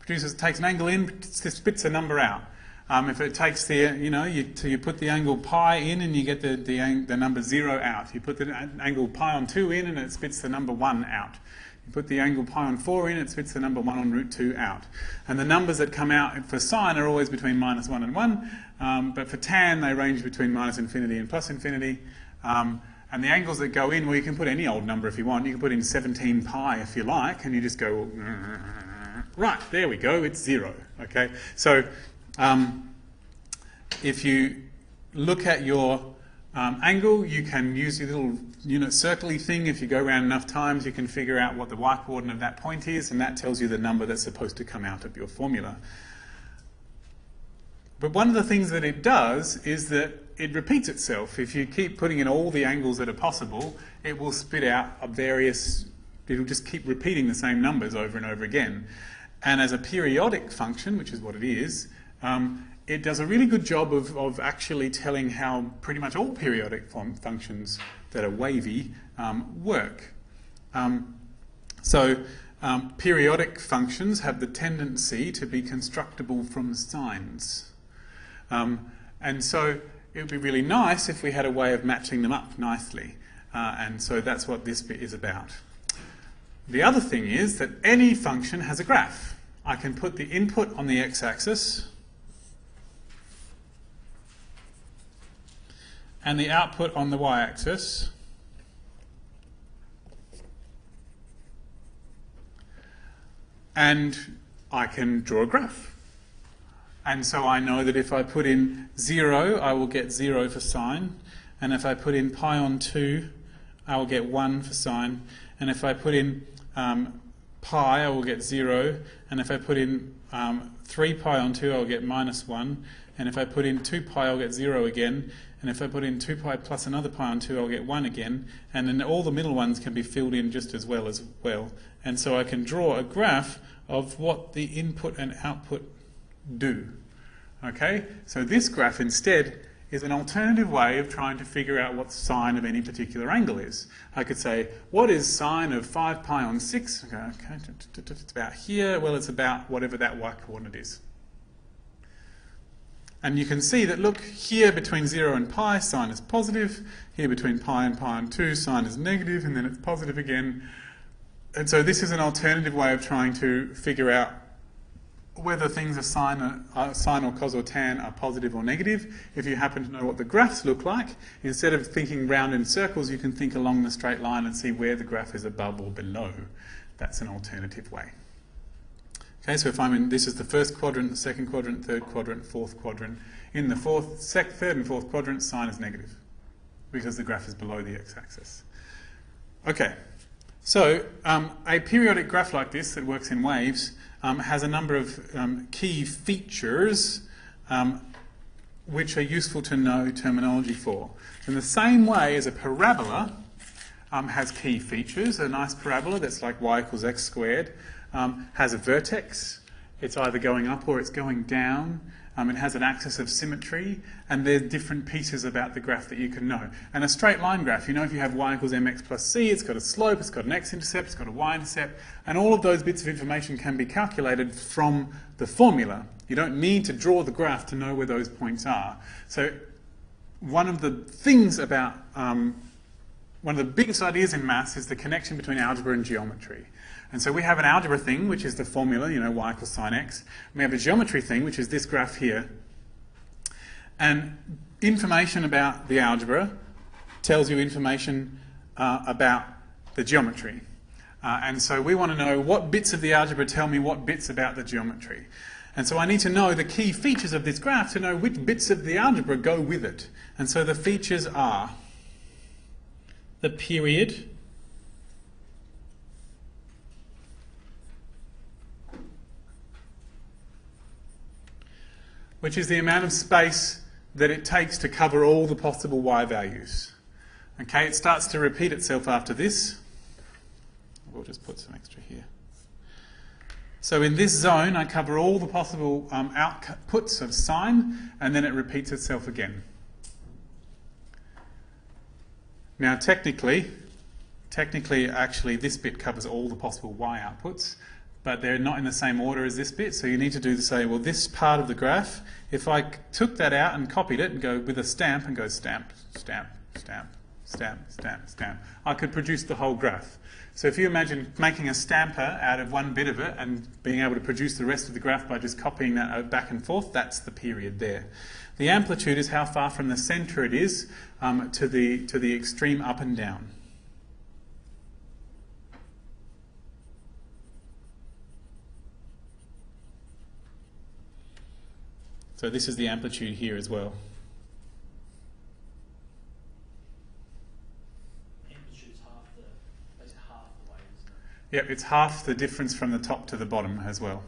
Takes an angle in, spits a number out. If it takes the, you put the angle pi in and you get the number 0 out. You put the angle pi on 2 in and it spits the number 1 out. You put the angle pi on 4 in, it spits the number 1 on root 2 out. And the numbers that come out for sine are always between -1 and 1, but for tan they range between -infinity and +infinity. And the angles that go in, well, you can put any old number if you want. You can put in 17 pi if you like, and you just go, right, there we go, it's 0. Okay, so if you look at your angle, you can use your little unit circle-y thing. If you go around enough times, you can figure out what the y-coordinate of that point is, and that tells you the number that's supposed to come out of your formula. But one of the things that it does is that it repeats itself. If you keep putting in all the angles that are possible, it will spit out it'll just keep repeating the same numbers over and over again. And as a periodic function, which is what it is, it does a really good job of actually telling how pretty much all periodic functions that are wavy work. Periodic functions have the tendency to be constructible from sines. And so it would be really nice if we had a way of matching them up nicely. And so that's what this bit is about. The other thing is that any function has a graph. I can put the input on the x-axis and the output on the y-axis. And I can draw a graph. And so I know that if I put in 0, I will get 0 for sine. And if I put in pi on 2, I will get 1 for sine. And if I put in pi, I will get 0. And if I put in 3 pi on 2, I'll get -1. And if I put in 2 pi, I'll get 0 again. And if I put in 2 pi plus another pi on 2, I'll get 1 again. And then all the middle ones can be filled in just as well. And so I can draw a graph of what the input and output do. Okay? So this graph instead is an alternative way of trying to figure out what sine of any particular angle is. I could say, what is sine of 5 pi on 6? Okay, it's about here. Well, it's about whatever that y-coordinate is. And you can see that, look, here between 0 and pi, sine is positive. Here between pi and 2, sine is negative, and then it's positive again. And so this is an alternative way of trying to figure out whether things are sine or cos or tan are positive or negative. If you happen to know what the graphs look like, instead of thinking round in circles, you can think along the straight line and see where the graph is above or below. That's an alternative way. Okay, so if I'm in, this is the first quadrant, the second quadrant, third quadrant, fourth quadrant. In the third and fourth quadrant, sine is negative because the graph is below the x-axis. Okay, so a periodic graph like this that works in waves has a number of key features which are useful to know terminology for. In the same way as a parabola has key features, a nice parabola that's like y equals x squared has a vertex. It's either going up or it's going down. It has an axis of symmetry, and there's different pieces about the graph that you can know. And a straight line graph, you know, if you have y equals mx plus c, it's got a slope, it's got an x-intercept, it's got a y-intercept, and all of those bits of information can be calculated from the formula. You don't need to draw the graph to know where those points are. So one of the things about, one of the biggest ideas in maths is the connection between algebra and geometry. And so we have an algebra thing, which is the formula, you know, y equals sine x. We have a geometry thing, which is this graph here. And information about the algebra tells you information about the geometry. And so we want to know what bits of the algebra tell me what bits about the geometry. And so I need to know the key features of this graph to know which bits of the algebra go with it. And so the features are the period, which is the amount of space that it takes to cover all the possible y values. Okay, it starts to repeat itself after this. We'll just put some extra here. So in this zone, I cover all the possible outputs of sine, and then it repeats itself again. Now, technically, actually, this bit covers all the possible y outputs, but they're not in the same order as this bit, so you need to do the same. Well, this part of the graph, if I took that out and copied it and go with a stamp and go stamp, stamp, stamp, stamp, stamp, stamp, I could produce the whole graph. So if you imagine making a stamper out of one bit of it and being able to produce the rest of the graph by just copying that back and forth, that's the period there. The amplitude is how far from the centre it is to the extreme up and down. So this is the amplitude here as well. Amplitude is basically half the way, isn't it? Yep, it's half the difference from the top to the bottom as well.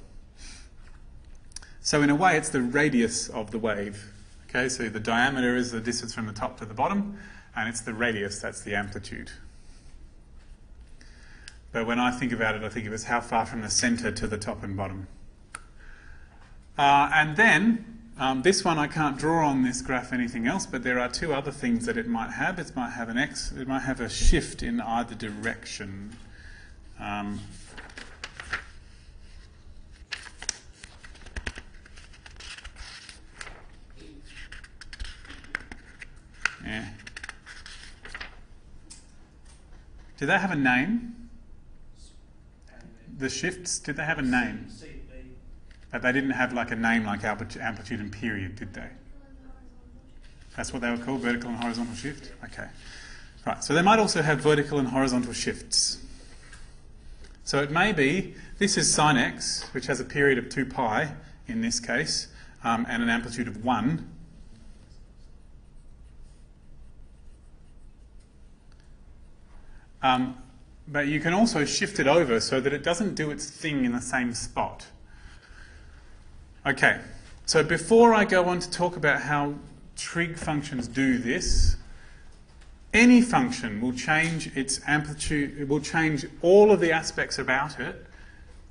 So in a way, it's the radius of the wave. Okay, so the diameter is the distance from the top to the bottom, and it's the radius, that's the amplitude. But when I think about it, I think of it as how far from the centre to the top and bottom. And then, this one I can't draw on this graph anything else, but there are two other things that it might have. It might have an x, it might have a shift in either direction. Yeah. Do they have a name? The shifts, did they have a name? But they didn't have like a name like amplitude and period, did they? That's what they were called, vertical and horizontal shift? Okay. Right, so they might also have vertical and horizontal shifts. So it may be, this is sine x, which has a period of 2 pi in this case, and an amplitude of 1. But you can also shift it over so that it doesn't do its thing in the same spot. Okay, so before I go on to talk about how trig functions do this, any function will change its amplitude, it will change all of the aspects about it,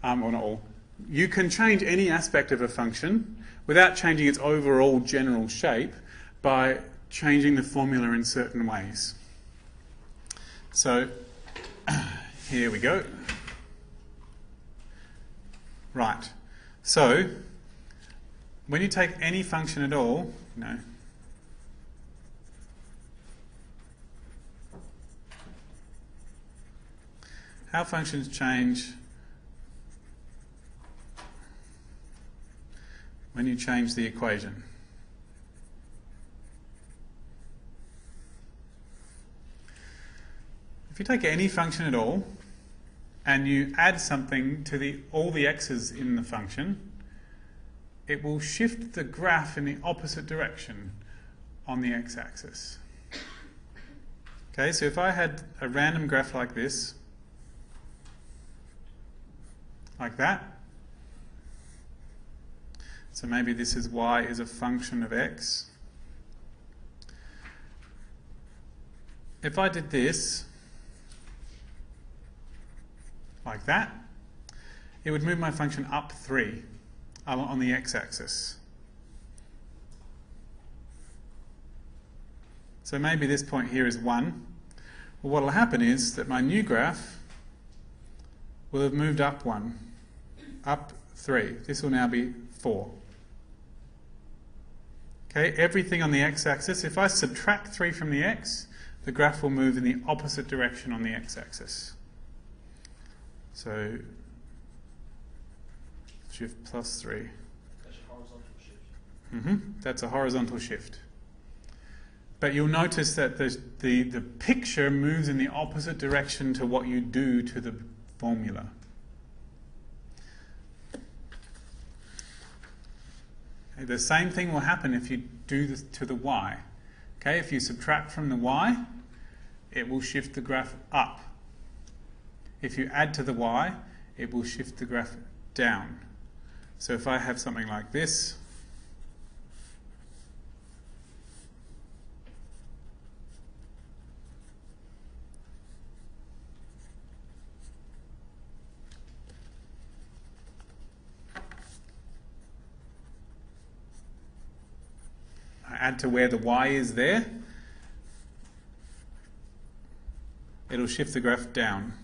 or not all. You can change any aspect of a function without changing its overall general shape by changing the formula in certain ways. So, here we go. Right, so when you take any function at all, how functions change when you change the equation. If you take any function at all and you add something to all the x's in the function, it will shift the graph in the opposite direction on the x-axis. Okay, so if I had a random graph like this, like that, so maybe this is y is a function of x. If I did this, like that, it would move my function up 3 on the x-axis. So maybe this point here is 1. Well, what will happen is that my new graph will have moved up 1, up 3. This will now be 4. Okay, everything on the x-axis, if I subtract 3 from the x, the graph will move in the opposite direction on the x-axis. So, shift plus 3. That's a horizontal shift. That's a horizontal shift. But you'll notice that the picture moves in the opposite direction to what you do to the formula. The same thing will happen if you do this to the y. Okay, if you subtract from the y, it will shift the graph up. If you add to the y, it will shift the graph down. So if I have something like this, I add to where the y is there, it'll shift the graph down.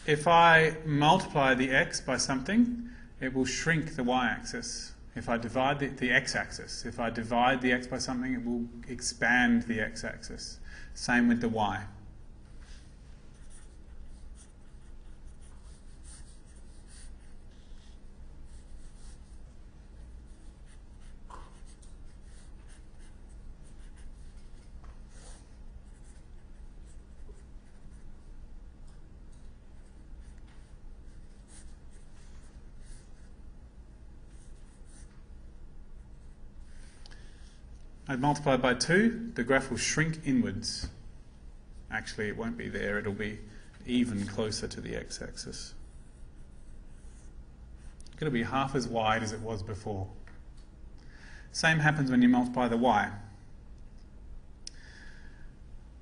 If I multiply the x by something, it will shrink the y-axis. If I divide the x-axis, if I divide the x by something, it will expand the x-axis. Same with the y. I multiply by 2, the graph will shrink inwards. Actually, it won't be there, it'll be even closer to the x-axis. It'll be half as wide as it was before. Same happens when you multiply the y.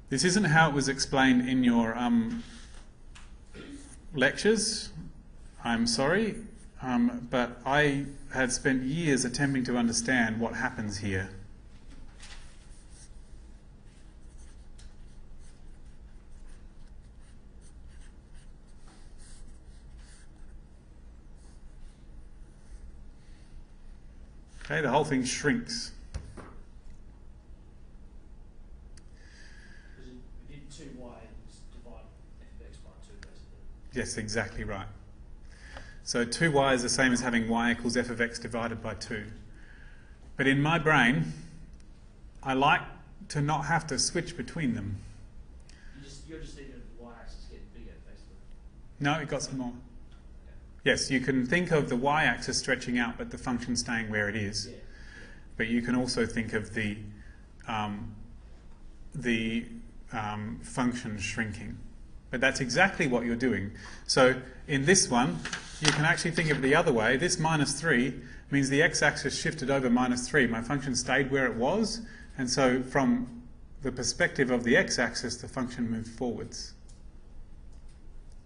This isn't how it was explained in your lectures, I'm sorry, but I had spent years attempting to understand what happens here. Okay, the whole thing shrinks. Because we did 2y and divide f of x by 2 basically. Yes, exactly right. So 2y is the same as having y equals f of x divided by 2. But in my brain, I like to not have to switch between them. You're just thinking of the y-axis getting bigger, basically. No, it got some more. Yes, you can think of the y-axis stretching out, but the function staying where it is. Yeah. But you can also think of the function shrinking. But that's exactly what you're doing. So in this one, you can actually think of it the other way. This minus 3 means the x-axis shifted over minus 3. My function stayed where it was, and so from the perspective of the x-axis, the function moved forwards.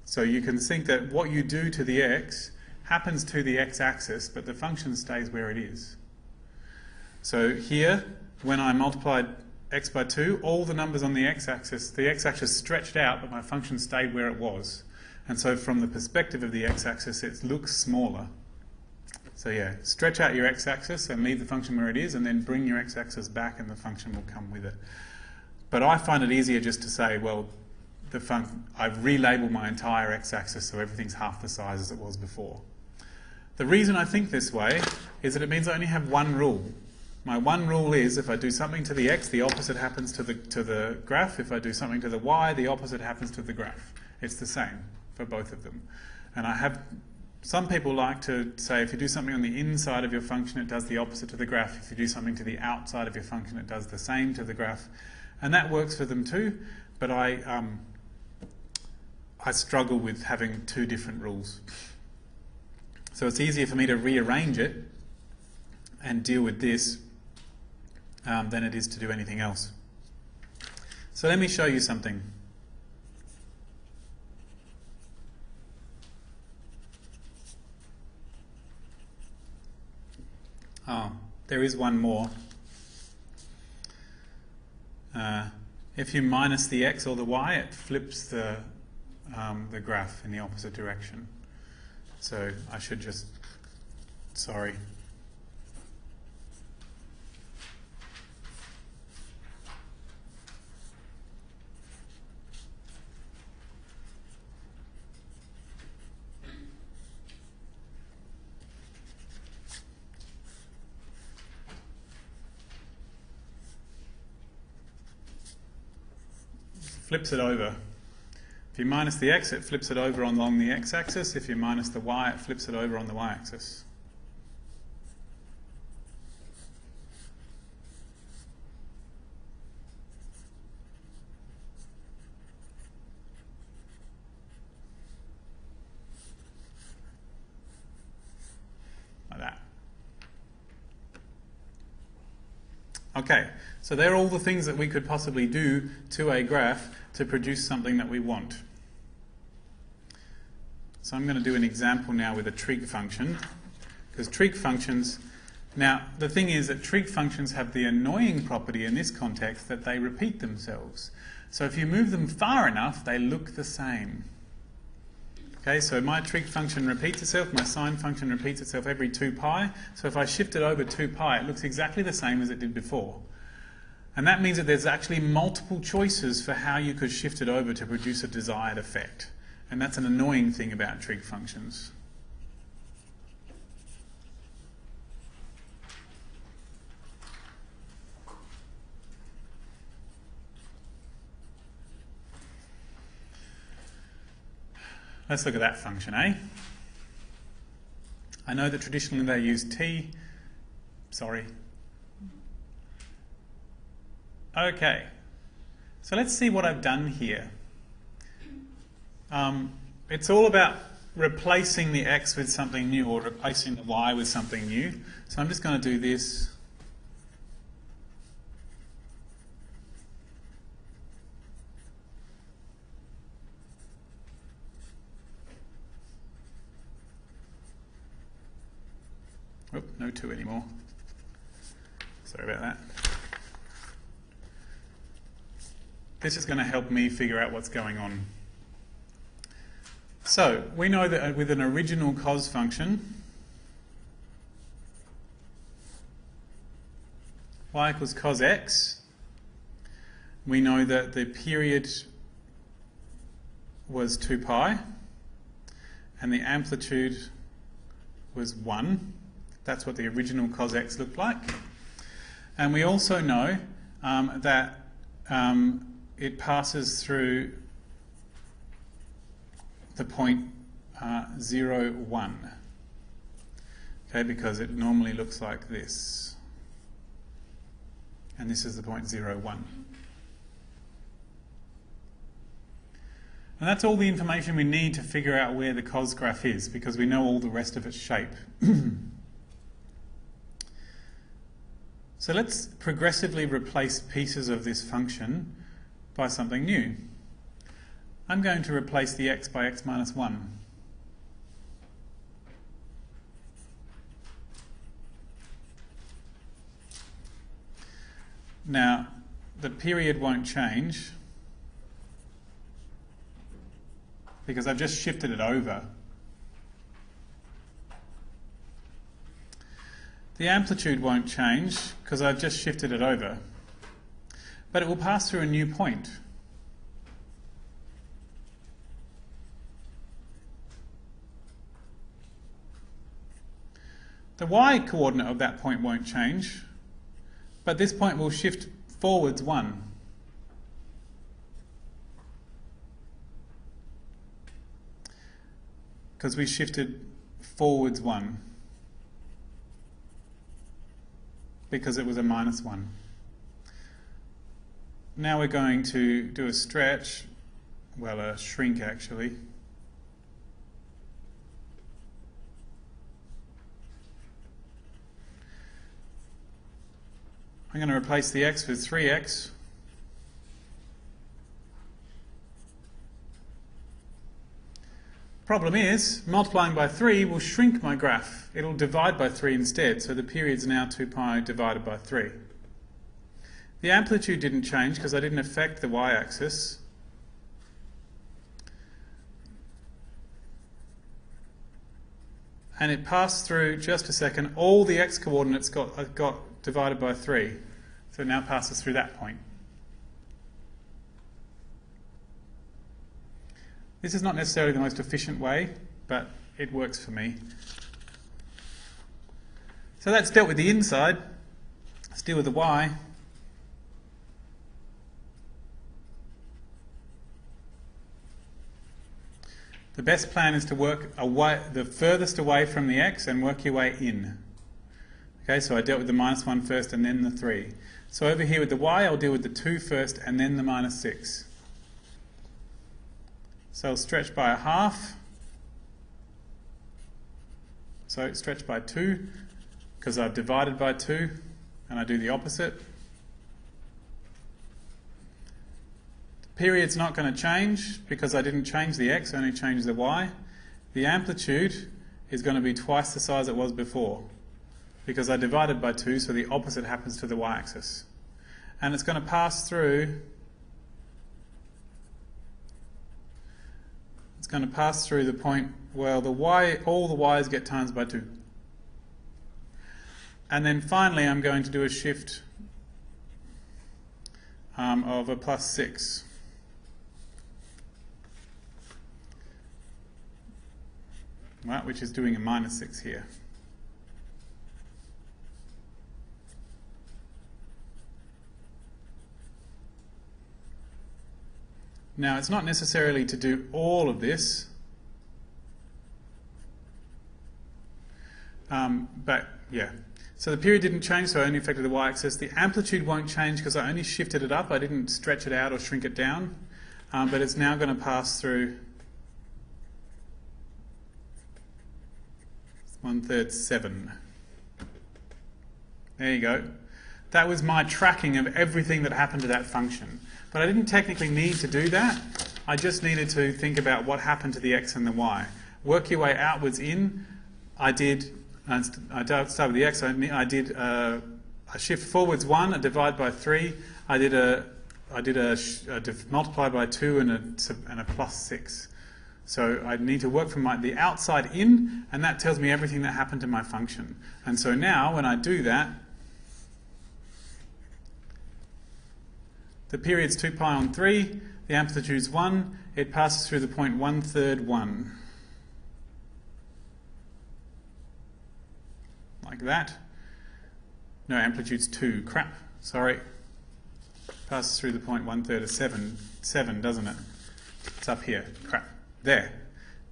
So you can think that what you do to the x happens to the x-axis, but the function stays where it is. So here, when I multiplied x by 2, all the numbers on the x-axis stretched out, but my function stayed where it was. And so from the perspective of the x-axis, it looks smaller. So yeah, stretch out your x-axis and leave the function where it is, and then bring your x-axis back and the function will come with it. But I find it easier just to say, well, I've relabeled my entire x-axis so everything's half the size as it was before. The reason I think this way is that it means I only have one rule. My one rule is if I do something to the x, the opposite happens to the graph. If I do something to the y, the opposite happens to the graph. It's the same for both of them. And some people like to say if you do something on the inside of your function, it does the opposite to the graph. If you do something to the outside of your function, it does the same to the graph. And that works for them too, but I struggle with having two different rules. So it's easier for me to rearrange it and deal with this than it is to do anything else. So let me show you something. There is one more. If you minus the x or the y, it flips the graph in the opposite direction. So I should just, sorry. flips it over. If you minus the x, it flips it over along the x-axis. If you minus the y, it flips it over on the y-axis. Like that. Okay, so they're all the things that we could possibly do to a graph to produce something that we want. So I'm going to do an example now with a trig function, because trig functions, now the thing is that trig functions have the annoying property in this context that they repeat themselves. So if you move them far enough, they look the same. Okay, so my trig function repeats itself, my sine function repeats itself every 2 pi. So if I shift it over 2 pi, it looks exactly the same as it did before. And that means that there's actually multiple choices for how you could shift it over to produce a desired effect. And that's an annoying thing about trig functions. Let's look at that function, eh? I know that traditionally they use t. Sorry. Okay. So let's see what I've done here. It's all about replacing the x with something new, or replacing the y with something new. So I'm just going to do this. Oh, no 2 anymore. Sorry about that. This is going to help me figure out what's going on. So, we know that with an original cos function, y equals cos x, we know that the period was 2 pi, and the amplitude was 1. That's what the original cos x looked like. And we also know that it passes through the point 0, 1. Okay, because it normally looks like this. And this is the point 0, 1. And that's all the information we need to figure out where the cos graph is, because we know all the rest of its shape. So let's progressively replace pieces of this function by something new. I'm going to replace the x by x minus 1. Now, the period won't change because I've just shifted it over. The amplitude won't change because I've just shifted it over. But it will pass through a new point. The y-coordinate of that point won't change, but this point will shift forwards 1. Because we shifted forwards 1. Because it was a minus 1. Now we're going to do a stretch, well, a shrink actually. I'm going to replace the x with 3x. Problem is, multiplying by 3 will shrink my graph. It'll divide by 3 instead, so the period's now 2 pi divided by 3. The amplitude didn't change because I didn't affect the y-axis. And it passed through, just a second, all the x-coordinates got divided by 3. So it now passes through that point. This is not necessarily the most efficient way, but it works for me. So that's dealt with the inside. Let's deal with the y. The best plan is to work away, the furthest away from the x and work your way in. Okay, so I dealt with the -1 first and then the 3. So over here with the y, I'll deal with the 2 first and then the -6. So I'll stretch by 1/2. So stretch by 2, because I've divided by 2, and I do the opposite. The period's not going to change, because I didn't change the x, I only changed the y. The amplitude is going to be twice the size it was before, because I divided by 2, so the opposite happens to the y-axis. And it's going to pass through... It's going to pass through the point, well, the y, all the y's get times by 2. And then finally I'm going to do a shift of a +6. Right, which is doing a -6 here. Now, it's not necessarily to do all of this, but yeah. So the period didn't change, so I only affected the y-axis. The amplitude won't change because I only shifted it up. I didn't stretch it out or shrink it down, but it's now going to pass through 1/3 7. There you go. That was my tracking of everything that happened to that function. But I didn't technically need to do that. I just needed to think about what happened to the x and the y. Work your way outwards in. I started with the x. I did a shift forwards 1, a divide by 3. I did a multiply by 2 and a +6. So I need to work from the outside in, and that tells me everything that happened to my function. And so now, when I do that, the period's 2 pi on 3, the amplitude's 1, it passes through the point 1/3 1. Like that. No, amplitude's 2. Crap, sorry. Passes through the point 1/3 of 7, doesn't it? It's up here. Crap. There.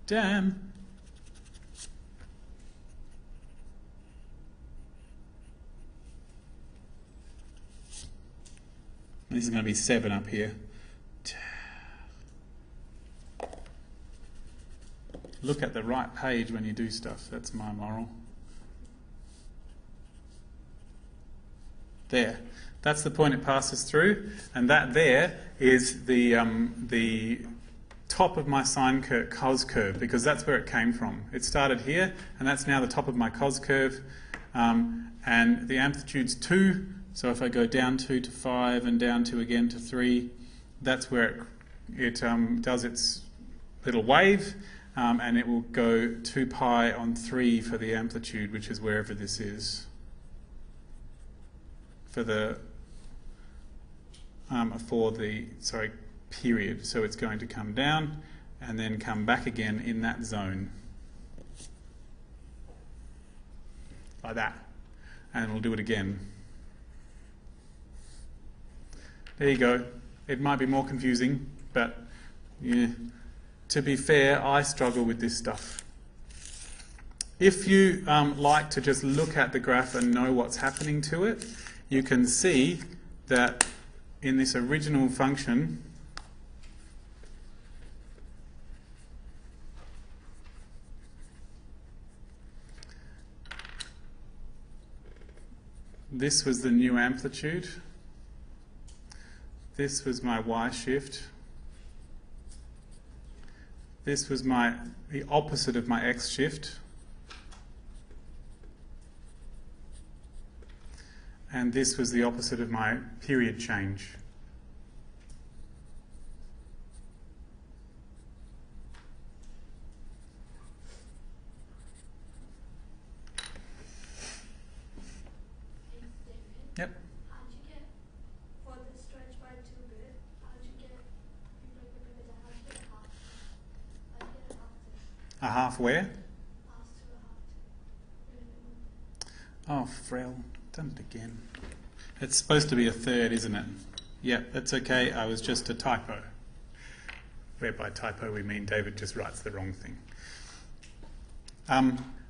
Damn. This is going to be 7 up here. Look at the right page when you do stuff. That's my moral. There. That's the point it passes through, and that there is the top of my sine curve, cos curve, because that's where it came from. It started here, and that's now the top of my cos curve, and the amplitude's 2. So if I go down 2 to 5 and down 2 again to 3, that's where it does its little wave, and it will go 2 pi on 3 for the amplitude, which is wherever this is, for the period. So it's going to come down and then come back again in that zone, like that, and we'll do it again. There you go. It might be more confusing, but yeah, to be fair, I struggle with this stuff. If you like to just look at the graph and know what's happening to it, you can see that in this original function, this was the new amplitude. This was my y shift. This was the opposite of my x shift. And this was the opposite of my period change. Yep. How'd you get for the stretch by 2 bit? How'd you get A half where? pass to a half? Oh, Frel, done it again. It's supposed to be a third, isn't it? Yeah, that's okay. I was just a typo. where by typo we mean David just writes the wrong thing.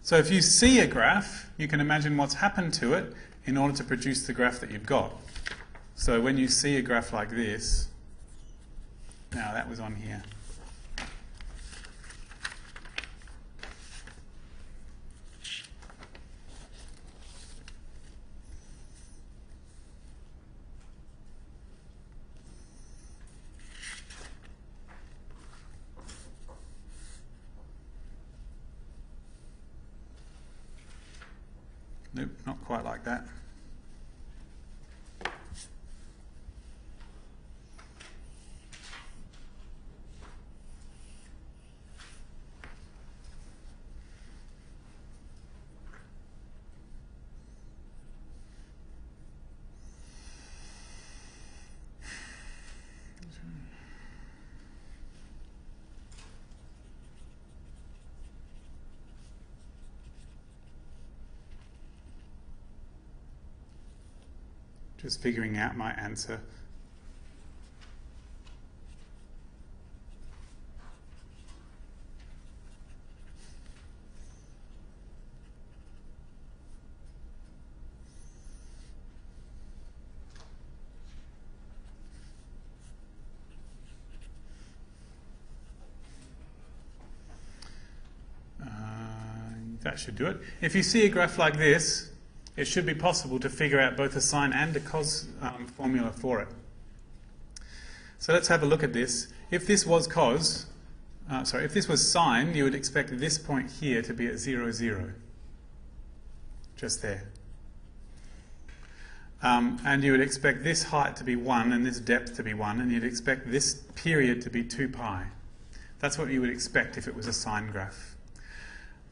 So if you see a graph, you can imagine what's happened to it in order to produce the graph that you've got. So when you see a graph like this, now that was on here. Nope, not quite like that. Just figuring out my answer. That should do it. If you see a graph like this, it should be possible to figure out both a sine and a cos formula for it. So let's have a look at this. If this was if this was sine, you would expect this point here to be at 0, 0. Just there. And you would expect this height to be 1 and this depth to be 1, and you'd expect this period to be 2 pi. That's what you would expect if it was a sine graph.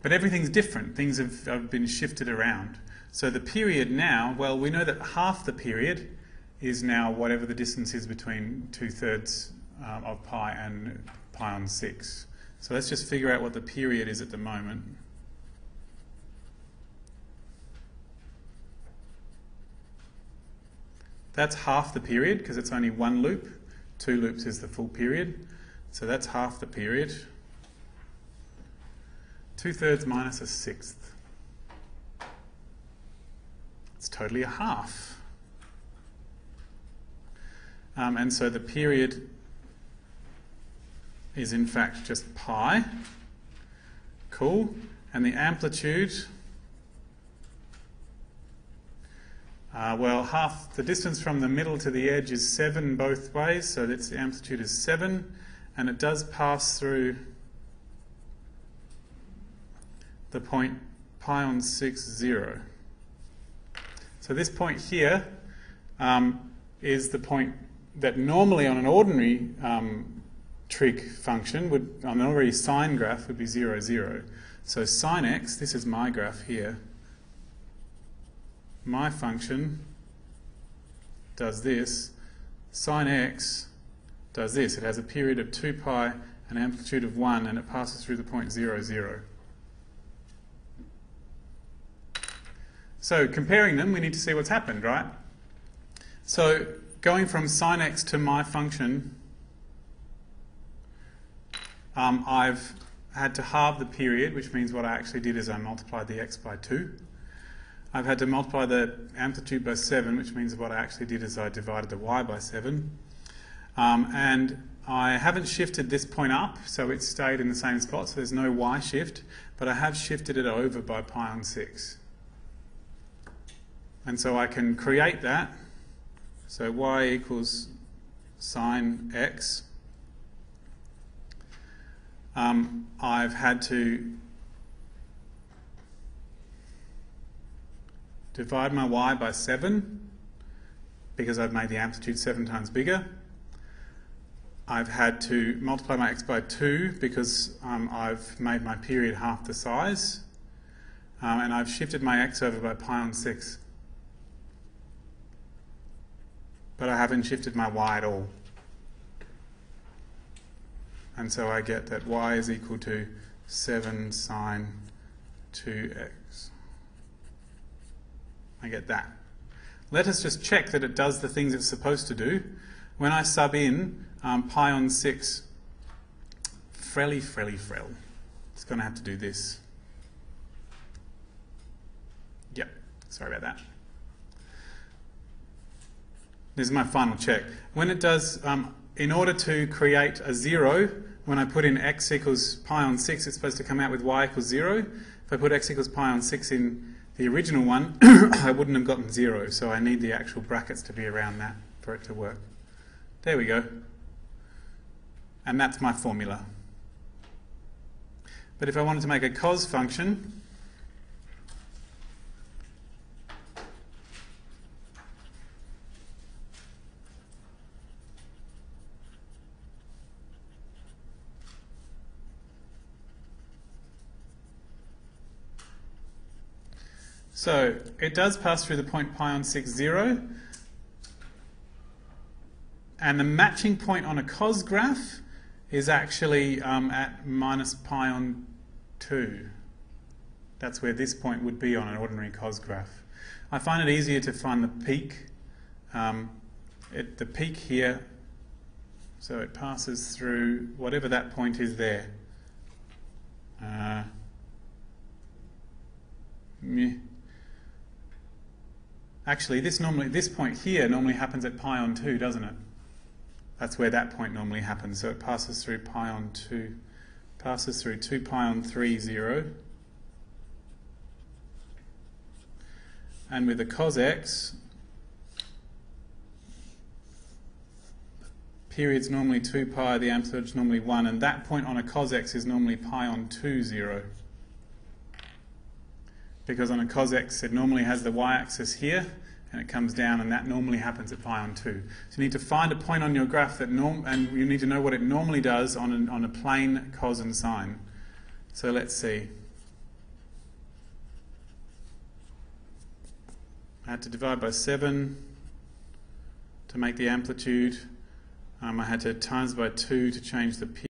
But everything's different. Things have been shifted around. So the period now, well, we know that half the period is now whatever the distance is between 2/3 of pi and pi on 6. So let's just figure out what the period is at the moment. That's half the period because it's only one loop. 2 loops is the full period. So that's half the period. 2/3 minus a 1/6. It's totally a half. And so the period is in fact just pi. Cool. And the amplitude, well, half the distance from the middle to the edge is 7 both ways, so that's the amplitude is 7, and it does pass through the point pi on 6, 0. So this point here is the point that normally on an ordinary trig function, on an ordinary sine graph, would be 0, 0. So sine x, this is my graph here. My function does this. Sine x does this. It has a period of 2 pi, an amplitude of 1, and it passes through the point 0, 0. So comparing them, we need to see what's happened, right? So going from sine x to my function, I've had to halve the period, which means what I actually did is I multiplied the x by 2. I've had to multiply the amplitude by 7, which means what I actually did is I divided the y by 7. And I haven't shifted this point up, so it's stayed in the same spot, so there's no y shift, but I have shifted it over by pi on 6. And so I can create that. So y equals sine x. I've had to divide my y by 7 because I've made the amplitude 7 times bigger. I've had to multiply my x by 2 because I've made my period half the size. And I've shifted my x over by pi on 6. But I haven't shifted my y at all. And so I get that y is equal to 7 sine 2x. I get that. Let us just check that it does the things it's supposed to do. When I sub in pi on 6 frelly. It's going to have to do this. Yep, sorry about that. This is my final check. When it does, in order to create a 0, when I put in x equals pi on 6, it's supposed to come out with y equals 0. If I put x equals pi on 6 in the original one, I wouldn't have gotten 0, so I need the actual brackets to be around that for it to work. There we go. And that's my formula. But if I wanted to make a cos function, so it does pass through the point pi on 6, 0. And the matching point on a cos graph is actually at minus pi on 2. That's where this point would be on an ordinary cos graph. I find it easier to find the peak. The peak here, so it passes through whatever that point is there. Actually, this point here normally happens at pi on 2, doesn't it? That's where that point normally happens. So it passes through pi on 2, passes through 2 pi on 3, 0. And with the cos x, the period's normally 2 pi, the amplitude's normally 1, and that point on a cos x is normally pi on 2, 0. Because on a cos x it normally has the y-axis here, and it comes down, and that normally happens at pi on 2. So you need to find a point on your graph that and you need to know what it normally does on a plane cos and sine. So let's see. I had to divide by 7 to make the amplitude. I had to times by 2 to change the